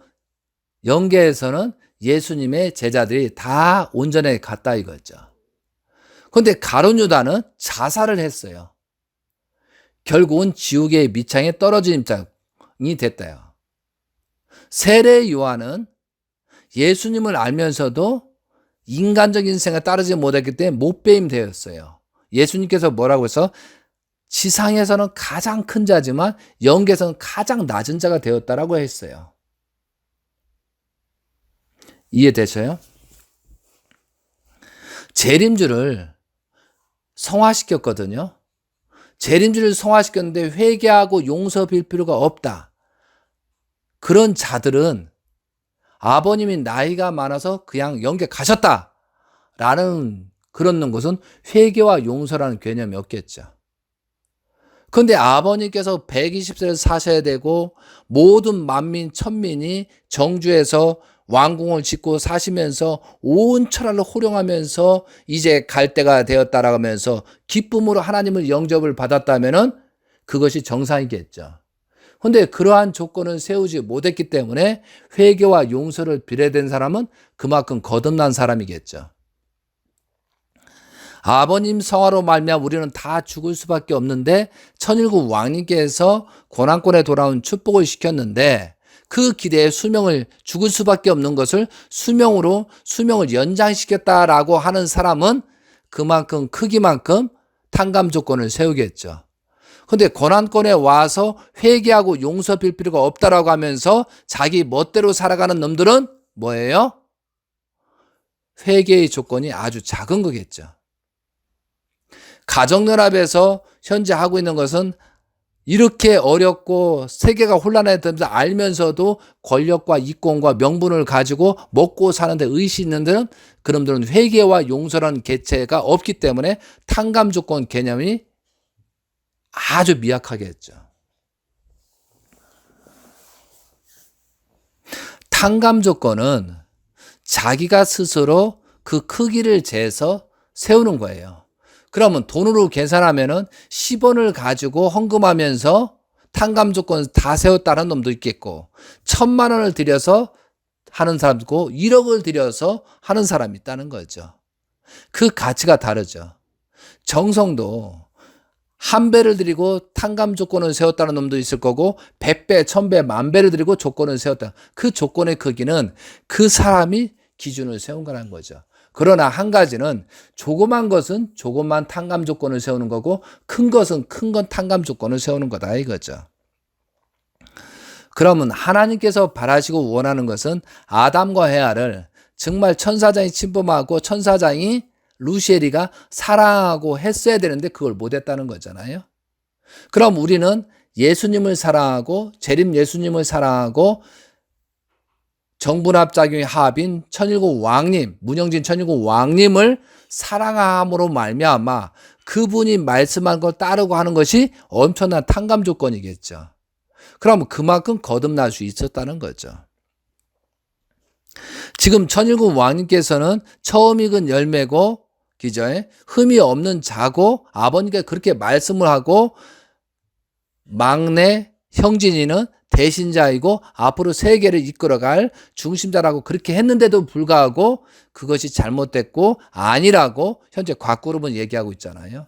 영계에서는 예수님의 제자들이 다 온전하게 갔다 이거죠. 그런데 가룟 유다는 자살을 했어요. 결국은 지옥의 밑창에 떨어진 입장이 됐다요. 세례 요한은 예수님을 알면서도 인간적인 생각에 따르지 못했기 때문에 못배임 되었어요. 예수님께서 뭐라고 해서 지상에서는 가장 큰 자지만 영계에서는 가장 낮은 자가 되었다라고 했어요. 이해되셔요? 재림주를 성화시켰거든요. 재림주를 성화시켰는데 회개하고 용서 빌 필요가 없다. 그런 자들은 아버님이 나이가 많아서 그냥 영계 가셨다 라는 그런 것은 회개와 용서라는 개념이 없겠죠. 그런데 아버님께서 120세를 사셔야 되고 모든 만민 천민이 정주에서 왕궁을 짓고 사시면서 온 천하를 호령하면서 이제 갈 때가 되었다라고 하면서 기쁨으로 하나님을 영접을 받았다면은 그것이 정상이겠죠. 근데 그러한 조건을 세우지 못했기 때문에 회개와 용서를 비례된 사람은 그만큼 거듭난 사람이겠죠. 아버님 성화로 말미암아 우리는 다 죽을 수밖에 없는데 천일국 왕님께서 고난권에 돌아온 축복을 시켰는데 그 기대에 수명을 죽을 수밖에 없는 것을 수명을 연장시켰다라고 하는 사람은 그만큼 크기만큼 탕감 조건을 세우겠죠. 근데 고난권에 와서 회개하고 용서 빌 필요가 없다라고 하면서 자기 멋대로 살아가는 놈들은 뭐예요? 회개의 조건이 아주 작은 거겠죠. 가정연합에서 현재 하고 있는 것은 이렇게 어렵고 세계가 혼란했던 알면서도 권력과 이권과 명분을 가지고 먹고 사는데 의식 있는 데는 그놈들은 회개와 용서라는 개체가 없기 때문에 탕감 조건 개념이 아주 미약하겠죠. 탕감 조건은 자기가 스스로 그 크기를 재서 세우는 거예요. 그러면 돈으로 계산하면은 10원을 가지고 헌금하면서 탕감 조건 다 세웠다는 놈도 있겠고 1,000만 원을 들여서 하는 사람도 있고 1억을 들여서 하는 사람이 있다는 거죠. 그 가치가 다르죠. 정성도 1배를 드리고 탕감 조건을 세웠다는 놈도 있을 거고 100배, 1000배, 10,000배를 드리고 조건을 세웠다. 그 조건의 크기는 그 사람이 기준을 세운 거라는 거죠. 그러나 한 가지는 조그만 것은 조그만 탕감 조건을 세우는 거고 큰 것은 큰 건 탕감 조건을 세우는 거다 이거죠. 그러면 하나님께서 바라시고 원하는 것은 아담과 헤아를 정말 천사장이 침범하고 천사장이 루시엘이가 사랑하고 했어야 되는데 그걸 못했다는 거잖아요. 그럼 우리는 예수님을 사랑하고 재림 예수님을 사랑하고 정분합작용의 합인 천일국 왕님, 문영진 천일국 왕님을 사랑함으로 말미암아 그분이 말씀한 걸 따르고 하는 것이 엄청난 탕감 조건이겠죠. 그럼 그만큼 거듭날 수 있었다는 거죠. 지금 천일국 왕님께서는 처음 익은 열매고 기저에 흠이 없는 자고 아버님께 그렇게 말씀을 하고 막내 형진이는 대신자이고 앞으로 세계를 이끌어갈 중심자라고 그렇게 했는데도 불구하고 그것이 잘못됐고 아니라고 현재 곽그룹은 얘기하고 있잖아요.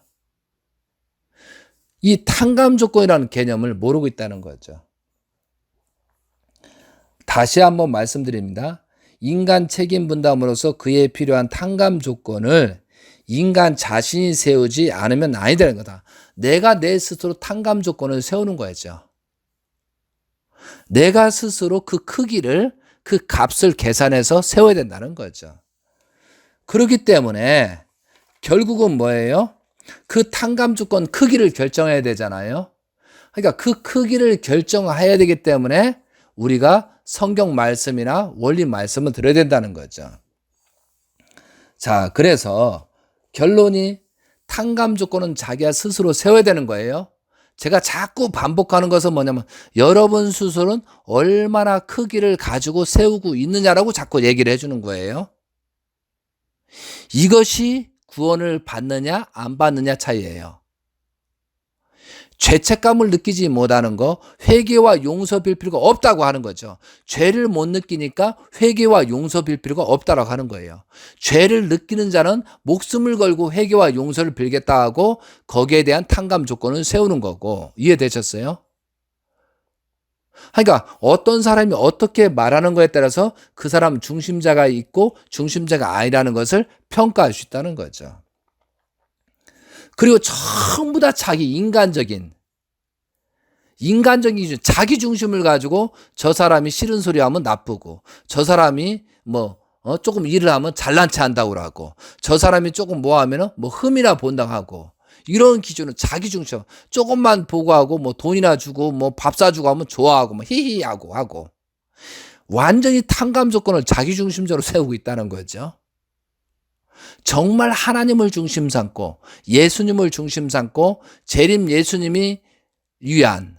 이 탕감 조건이라는 개념을 모르고 있다는 거죠. 다시 한번 말씀드립니다. 인간 책임 분담으로서 그에 필요한 탕감 조건을 인간 자신이 세우지 않으면 아니 되는 거다. 내가 내 스스로 탕감 조건을 세우는 거죠. 내가 스스로 그 크기를, 그 값을 계산해서 세워야 된다는 거죠. 그렇기 때문에 결국은 뭐예요? 그 탕감 조건 크기를 결정해야 되잖아요. 그러니까 그 크기를 결정해야 되기 때문에 우리가 성경 말씀이나 원리 말씀을 들어야 된다는 거죠. 자, 그래서 결론이 탕감 조건은 자기가 스스로 세워야 되는 거예요. 제가 자꾸 반복하는 것은 뭐냐면 여러분 스스로는 얼마나 크기를 가지고 세우고 있느냐라고 자꾸 얘기를 해주는 거예요. 이것이 구원을 받느냐 안 받느냐 차이예요. 죄책감을 느끼지 못하는 거, 회개와 용서 빌 필요가 없다고 하는 거죠. 죄를 못 느끼니까 회개와 용서 빌 필요가 없다고 하는 거예요. 죄를 느끼는 자는 목숨을 걸고 회개와 용서를 빌겠다 하고 거기에 대한 탕감 조건을 세우는 거고, 이해되셨어요? 그러니까 어떤 사람이 어떻게 말하는 거에 따라서 그 사람 중심자가 있고 중심자가 아니라는 것을 평가할 수 있다는 거죠. 그리고 전부 다 자기 인간적인 기준, 자기 중심을 가지고 저 사람이 싫은 소리 하면 나쁘고, 저 사람이 조금 일을 하면 잘난 체 한다고 하고, 저 사람이 조금 뭐 하면은 흠이나 본다고 하고, 이런 기준은 자기 중심. 조금만 보고 하고 돈이나 주고 밥 사주고 하면 좋아하고 히히 하고 완전히 탕감 조건을 자기 중심적으로 세우고 있다는 거죠. 정말 하나님을 중심 삼고 예수님을 중심 삼고 재림 예수님이 위한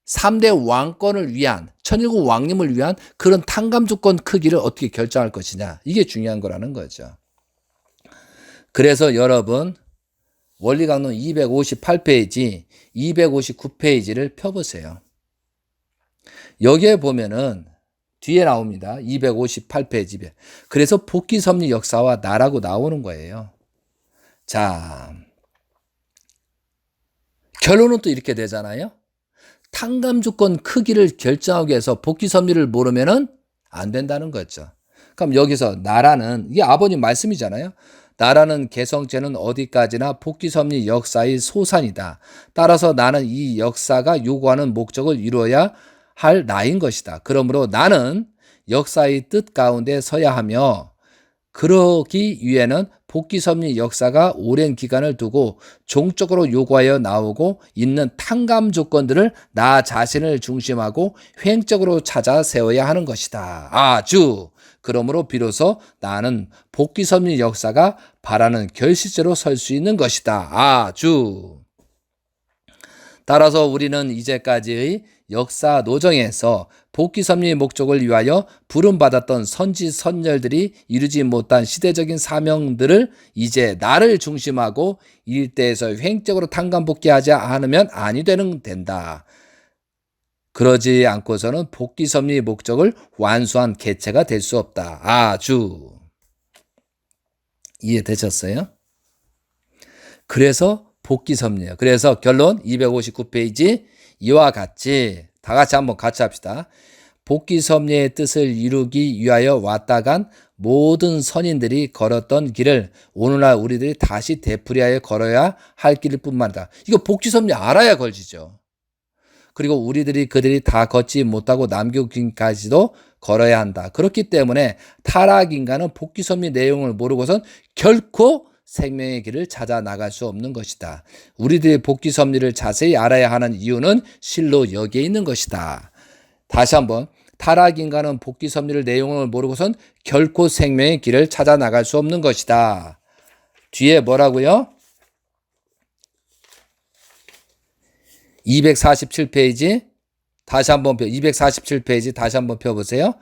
3대 왕권을 위한, 천일국 왕님을 위한 그런 탕감 조건 크기를 어떻게 결정할 것이냐. 이게 중요한 거라는 거죠. 그래서 여러분 원리강론 258페이지, 259페이지를 펴보세요. 여기에 보면은 뒤에 나옵니다. 258페이지에. 그래서 복귀섭리 역사와 나라고 나오는 거예요. 자, 결론은 또 이렇게 되잖아요. 탕감 조건 크기를 결정하기 위해서 복귀섭리를 모르면은 안 된다는 거죠. 그럼 여기서 나라는, 이게 아버님 말씀이잖아요. 나라는 개성죄는 어디까지나 복귀섭리 역사의 소산이다. 따라서 나는 이 역사가 요구하는 목적을 이루어야 할 나인 것이다. 그러므로 나는 역사의 뜻 가운데 서야 하며, 그러기 위해는 복귀섭리 역사가 오랜 기간을 두고 종적으로 요구하여 나오고 있는 탕감 조건들을 나 자신을 중심하고 횡적으로 찾아 세워야 하는 것이다. 아주. 그러므로 비로소 나는 복귀섭리 역사가 바라는 결실제로 설 수 있는 것이다. 아주. 따라서 우리는 이제까지의 역사 노정에서 복귀섭리의 목적을 위하여 부름받았던 선지 선열들이 이루지 못한 시대적인 사명들을 이제 나를 중심하고 일대에서 횡적으로 탕감복귀하지 않으면 아니 된다. 그러지 않고서는 복귀섭리의 목적을 완수한 개체가 될 수 없다. 아주. 이해되셨어요? 그래서 복귀섭리예요. 그래서 결론 259페이지 이와 같이 다 같이 한번 같이 합시다. 복귀섭리의 뜻을 이루기 위하여 왔다 간 모든 선인들이 걸었던 길을 오늘날 우리들이 다시 되풀이하여 걸어야 할 길일 뿐만이다. 이거 복귀섭리 알아야 걸리죠. 그리고 우리들이 그들이 다 걷지 못하고 남겨긴까지도 걸어야 한다. 그렇기 때문에 타락인간은 복귀섭리 내용을 모르고선 결코 생명의 길을 찾아 나갈 수 없는 것이다. 우리들이 복귀섭리를 자세히 알아야 하는 이유는 실로 여기에 있는 것이다. 다시 한번, 타락인간은 복귀섭리를 내용을 모르고선 결코 생명의 길을 찾아 나갈 수 없는 것이다. 뒤에 뭐라고요? 247페이지 다시 한번 247페이지 다시 한번 펴보세요.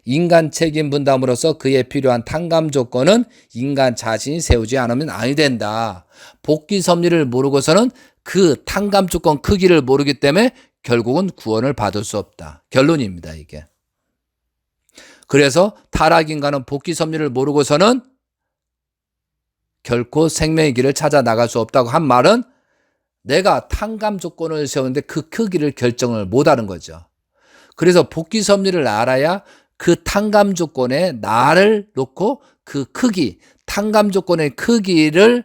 인간 책임 분담으로서 그에 필요한 탕감 조건은 인간 자신이 세우지 않으면 아니 된다. 복귀섭리를 모르고서는 그 탕감 조건 크기를 모르기 때문에 결국은 구원을 받을 수 없다. 결론입니다, 이게. 그래서 타락인간은 복귀섭리를 모르고서는 결코 생명의 길을 찾아 나갈 수 없다고 한 말은 내가 탕감 조건을 세우는데 그 크기를 결정을 못하는 거죠. 그래서 복귀섭리를 알아야 그 탕감 조건에 나를 놓고 그 크기, 탕감 조건의 크기를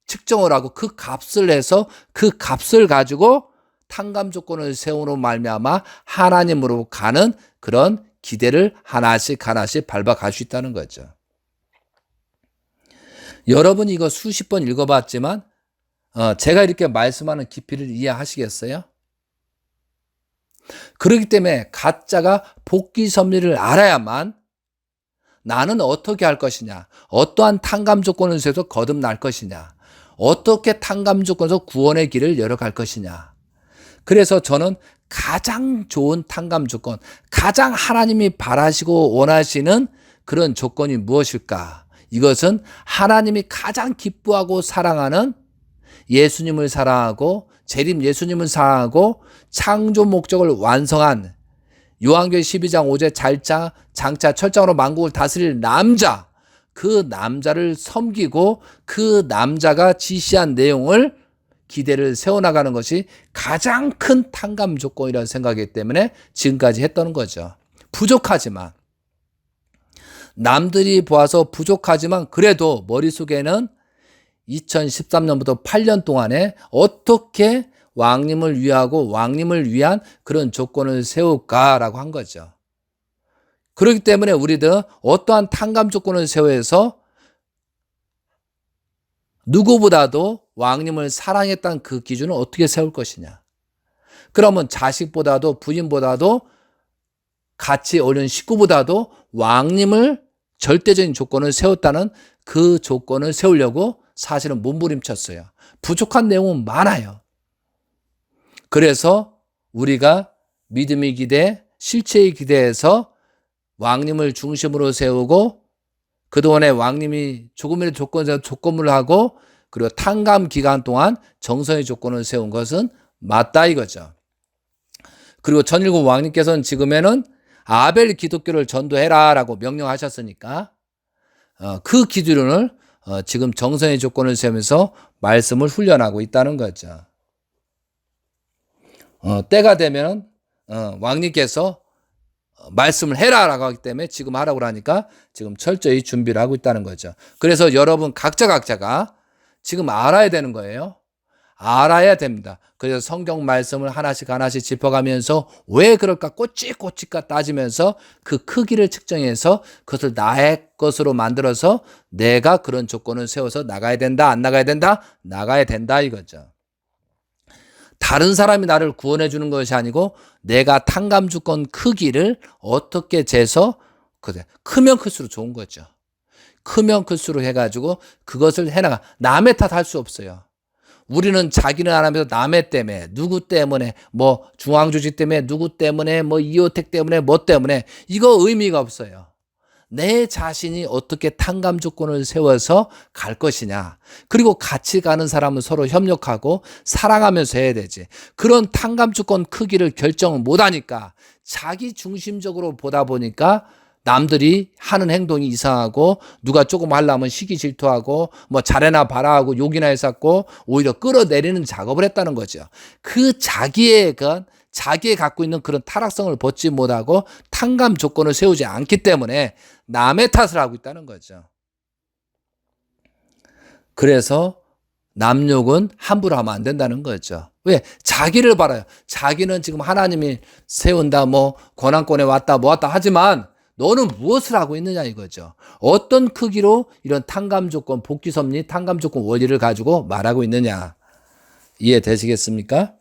측정을 하고 그 값을 해서 그 값을 가지고 탕감 조건을 세우로 말미암아 하나님으로 가는 그런 기대를 하나씩 하나씩 밟아갈 수 있다는 거죠. 여러분이 이거 수십 번 읽어봤지만 제가 이렇게 말씀하는 깊이를 이해하시겠어요? 그렇기 때문에 가짜가 복귀섭리를 알아야만 나는 어떻게 할 것이냐, 어떠한 탕감 조건을 세워서 거듭날 것이냐, 어떻게 탕감 조건에서 구원의 길을 열어갈 것이냐. 그래서 저는 가장 좋은 탕감 조건, 가장 하나님이 바라시고 원하시는 그런 조건이 무엇일까? 이것은 하나님이 가장 기뻐하고 사랑하는 예수님을 사랑하고 재림 예수님을 사랑하고 창조 목적을 완성한 요한계시록 12장 5절 장차 철장으로 만국을 다스릴 남자, 그 남자를 섬기고 그 남자가 지시한 내용을 기대를 세워나가는 것이 가장 큰 탕감 조건이라는 생각이기 때문에 지금까지 했던 거죠. 부족하지만, 남들이 보아서 부족하지만 그래도 머릿속에는 2013년부터 8년 동안에 어떻게 왕님을 위하고 왕님을 위한 그런 조건을 세울까라고 한 거죠. 그렇기 때문에 우리들 어떠한 탕감 조건을 세워서 누구보다도 왕님을 사랑했다는 그 기준을 어떻게 세울 것이냐. 그러면 자식보다도 부인보다도 같이 어린 식구보다도 왕님을 절대적인 조건을 세웠다는 그 조건을 세우려고 사실은 몸부림쳤어요. 부족한 내용은 많아요. 그래서 우리가 믿음이 기대, 실체의 기대에서 왕님을 중심으로 세우고 그동안에 왕님이 조금이라도 조건을 하고 그리고 탕감 기간 동안 정성의 조건을 세운 것은 맞다 이거죠. 그리고 천일국 왕님께서는 지금에는 아벨 기독교를 전도해라 라고 명령하셨으니까 그 기준을 지금 정성의 조건을 세우면서 말씀을 훈련하고 있다는 거죠. 때가 되면 왕님께서 말씀을 해라라고 하기 때문에 지금 하라고 하니까 지금 철저히 준비를 하고 있다는 거죠. 그래서 여러분 각자가 지금 알아야 되는 거예요. 알아야 됩니다. 그래서 성경 말씀을 하나씩 짚어가면서 왜 그럴까 꼬치꼬치까 따지면서 그 크기를 측정해서 그것을 나의 것으로 만들어서 내가 그런 조건을 세워서 나가야 된다, 안 나가야 된다? 나가야 된다 이거죠. 다른 사람이 나를 구원해 주는 것이 아니고 내가 탕감 주권 크기를 어떻게 재서 크면 클수록 좋은 거죠. 크면 클수록 해가지고 그것을 해나가. 남의 탓 할 수 없어요. 우리는 자기는 안 하면서 남의 때문에 누구 때문에 뭐 중앙조직 때문에 누구 때문에 뭐 이호택 때문에 뭐 때문에 이거 의미가 없어요. 내 자신이 어떻게 탕감 조건을 세워서 갈 것이냐. 그리고 같이 가는 사람은 서로 협력하고 사랑하면서 해야 되지. 그런 탕감 조건 크기를 결정을 못하니까 자기 중심적으로 보다 보니까 남들이 하는 행동이 이상하고 누가 조금 하려면 시기 질투하고 뭐 잘해나 봐라 하고 욕이나 했었고 오히려 끌어내리는 작업을 했다는 거죠. 그 자기의 갖고 있는 그런 타락성을 벗지 못하고 탕감 조건을 세우지 않기 때문에 남의 탓을 하고 있다는 거죠. 그래서 남욕은 함부로 하면 안 된다는 거죠. 왜? 자기를 바라요. 자기는 지금 하나님이 세운다 뭐 권한권에 왔다 뭐 왔다 하지만 너는 무엇을 하고 있느냐 이거죠. 어떤 크기로 이런 탕감 조건, 복귀 섭리, 탕감 조건 원리를 가지고 말하고 있느냐. 이해되시겠습니까?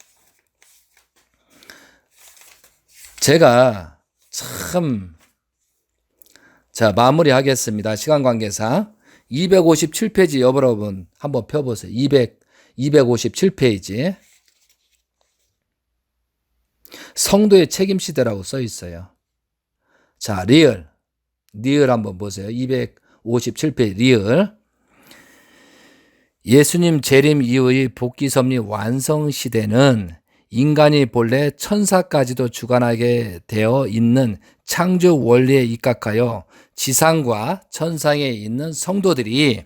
제가 자, 마무리하겠습니다. 시간 관계상 257페이지 여러분 한번 펴보세요. 257페이지 성도의 책임 시대라고 써 있어요. 자, 리을 한번 보세요. 257페이지 리을. 예수님 재림 이후의 복귀 섭리 완성 시대는 인간이 본래 천사까지도 주관하게 되어 있는 창조 원리에 입각하여 지상과 천상에 있는 성도들이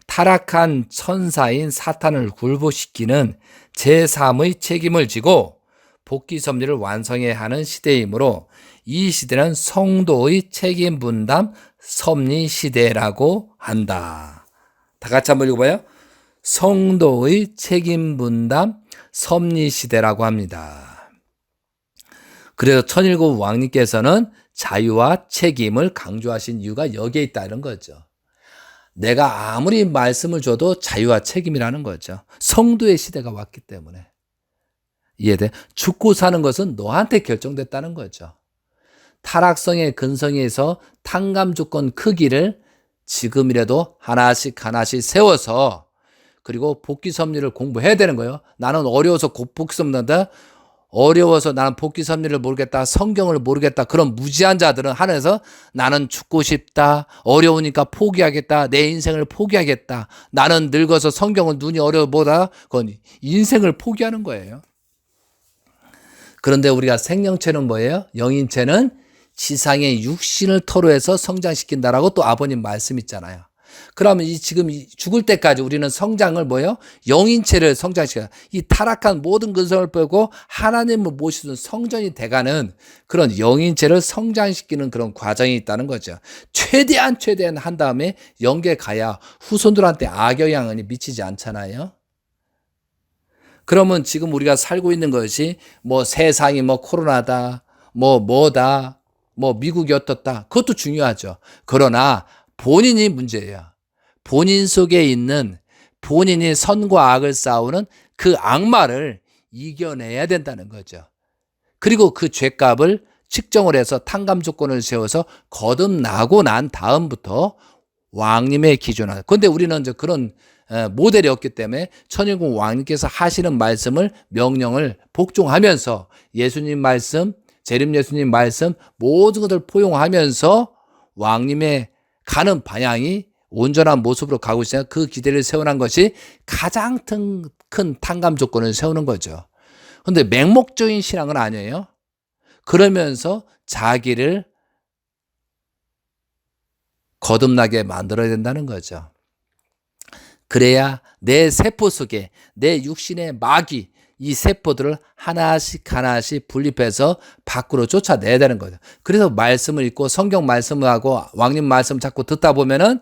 타락한 천사인 사탄을 굴복시키는 제3의 책임을 지고 복귀 섭리를 완성해야 하는 시대이므로 이 시대는 성도의 책임 분담 섭리 시대라고 한다. 다 같이 한번 읽어봐요. 성도의 책임 분담 섭리 시대라고 합니다. 그래서 천일국 왕님께서는 자유와 책임을 강조하신 이유가 여기에 있다는 거죠. 내가 아무리 말씀을 줘도 자유와 책임이라는 거죠. 성도의 시대가 왔기 때문에. 이해돼? 죽고 사는 것은 너한테 결정됐다는 거죠. 타락성의 근성에서 탕감 조건 크기를 지금이라도 하나씩 세워서 그리고 복귀 섭리를 공부해야 되는 거예요. 나는 어려워서 복귀 섭리한다. 어려워서 나는 복귀 섭리를 모르겠다. 성경을 모르겠다. 그런 무지한 자들은 하늘에서 나는 죽고 싶다. 어려우니까 포기하겠다. 내 인생을 포기하겠다. 나는 늙어서 성경은 눈이 어려워 보다. 그건 인생을 포기하는 거예요. 그런데 우리가 생명체는 뭐예요? 영인체는 지상의 육신을 토로해서 성장시킨다라고 또 아버님 말씀 있잖아요. 그러면 지금 죽을 때까지 우리는 성장을 뭐예요? 영인체를 성장시켜요. 이 타락한 모든 근성을 빼고 하나님을 모시는 성전이 돼가는 그런 영인체를 성장시키는 그런 과정이 있다는 거죠. 최대한 한 다음에 영계 가야 후손들한테 악영향이 미치지 않잖아요. 그러면 지금 우리가 살고 있는 것이 뭐 세상이 뭐 코로나다, 뭐다, 뭐 미국이 어떻다. 그것도 중요하죠. 그러나 본인이 문제예요. 본인 속에 있는 본인이 선과 악을 싸우는 그 악마를 이겨내야 된다는 거죠. 그리고 그 죄값을 측정을 해서 탕감 조건을 세워서 거듭나고 난 다음부터 왕님의 기준을. 그런데 우리는 이제 그런 모델이 없기 때문에 천일국 왕님께서 하시는 말씀을 명령을 복종하면서 예수님 말씀, 재림 예수님 말씀 모든 것을 포용하면서 왕님의 가는 방향이 온전한 모습으로 가고 있으니까 그 기대를 세워난 것이 가장 큰 탕감 조건을 세우는 거죠. 그런데 맹목적인 신앙은 아니에요. 그러면서 자기를 거듭나게 만들어야 된다는 거죠. 그래야 내 세포 속에 내 육신의 마귀 이 세포들을 하나씩 분립해서 밖으로 쫓아내야 되는 거죠. 그래서 말씀을 읽고 성경 말씀을 하고 왕님 말씀 자꾸 듣다 보면은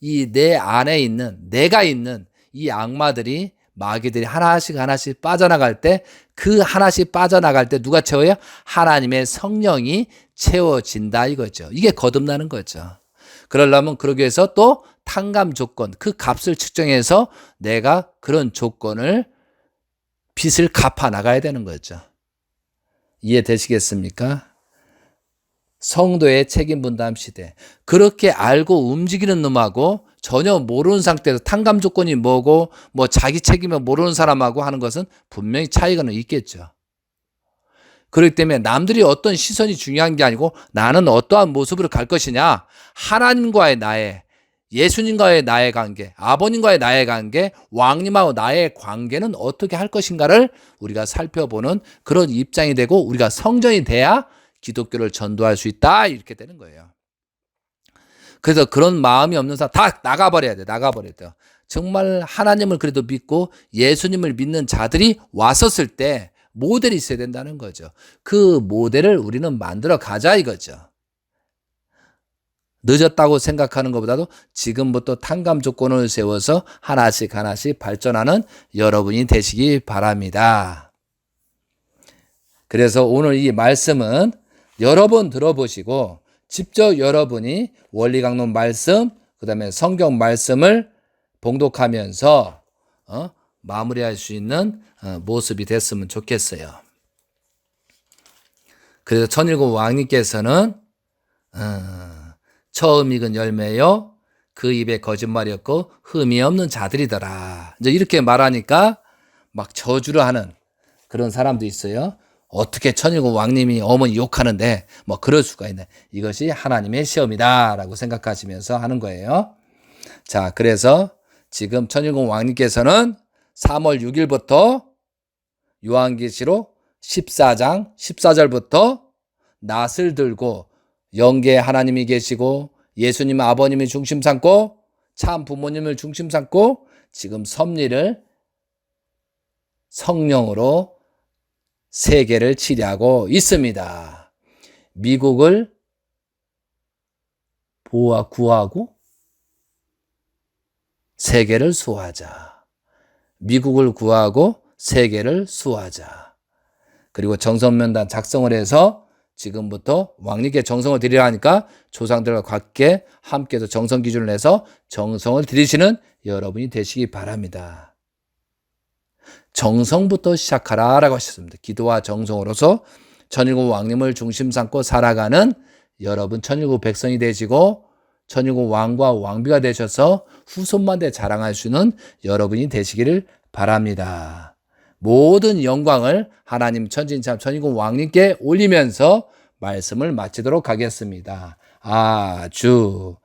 이 내 안에 있는 내가 있는 이 악마들이 마귀들이 하나씩 빠져나갈 때 그 하나씩 빠져나갈 때 누가 채워요? 하나님의 성령이 채워진다 이거죠. 이게 거듭나는 거죠. 그러려면 그러기 위해서 또 탕감 조건, 그 값을 측정해서 내가 그런 조건을 빚을 갚아 나가야 되는 거죠. 이해되시겠습니까? 성도의 책임 분담 시대. 그렇게 알고 움직이는 놈하고 전혀 모르는 상태에서 탕감 조건이 뭐고 뭐 자기 책임을 모르는 사람하고 하는 것은 분명히 차이가 있겠죠. 그렇기 때문에 남들이 어떤 시선이 중요한 게 아니고 나는 어떠한 모습으로 갈 것이냐. 하나님과의 나의, 예수님과의 나의 관계, 아버님과의 나의 관계, 왕님하고 나의 관계는 어떻게 할 것인가를 우리가 살펴보는 그런 입장이 되고 우리가 성전이 돼야 기독교를 전도할 수 있다 이렇게 되는 거예요. 그래서 그런 마음이 없는 사람 다 나가버려야 돼. 정말 하나님을 그래도 믿고 예수님을 믿는 자들이 왔었을 때 모델이 있어야 된다는 거죠. 그 모델을 우리는 만들어 가자 이거죠. 늦었다고 생각하는 것보다도 지금부터 탕감 조건을 세워서 하나씩 발전하는 여러분이 되시기 바랍니다. 그래서 오늘 이 말씀은 여러 번 들어보시고 직접 여러분이 원리강론 말씀, 그 다음에 성경 말씀을 봉독하면서 마무리할 수 있는 모습이 됐으면 좋겠어요. 그래서 천일국 왕님께서는 처음 익은 열매요 그 입에 거짓말이 없고 흠이 없는 자들이더라. 이제 이렇게 말하니까 막 저주를 하는 그런 사람도 있어요. 어떻게 천일국 왕님이 어머니 욕하는데 뭐 그럴 수가 있네. 이것이 하나님의 시험이다라고 생각하시면서 하는 거예요. 자, 그래서 지금 천일국 왕님께서는 3월 6일부터 요한계시록 14장 14절부터 낫을 들고 영계에 하나님이 계시고 예수님 아버님이 중심 삼고 참 부모님을 중심 삼고 지금 섭리를 성령으로 세계를 치리하고 있습니다. 미국을 구하고 세계를 수호하자. 미국을 구하고 세계를 수호하자. 그리고 정성면단 작성을 해서 지금부터 왕님께 정성을 드리라 하니까 조상들과 함께해서 정성 기준을 내서 정성을 드리시는 여러분이 되시기 바랍니다. 정성부터 시작하라라고 하셨습니다. 기도와 정성으로서 천일국 왕님을 중심 삼고 살아가는 여러분 천일국 백성이 되시고 천일국 왕과 왕비가 되셔서 후손만대 자랑할 수 있는 여러분이 되시기를 바랍니다. 모든 영광을 하나님 천진참 천일국 왕님께 올리면서 말씀을 마치도록 하겠습니다. 아주.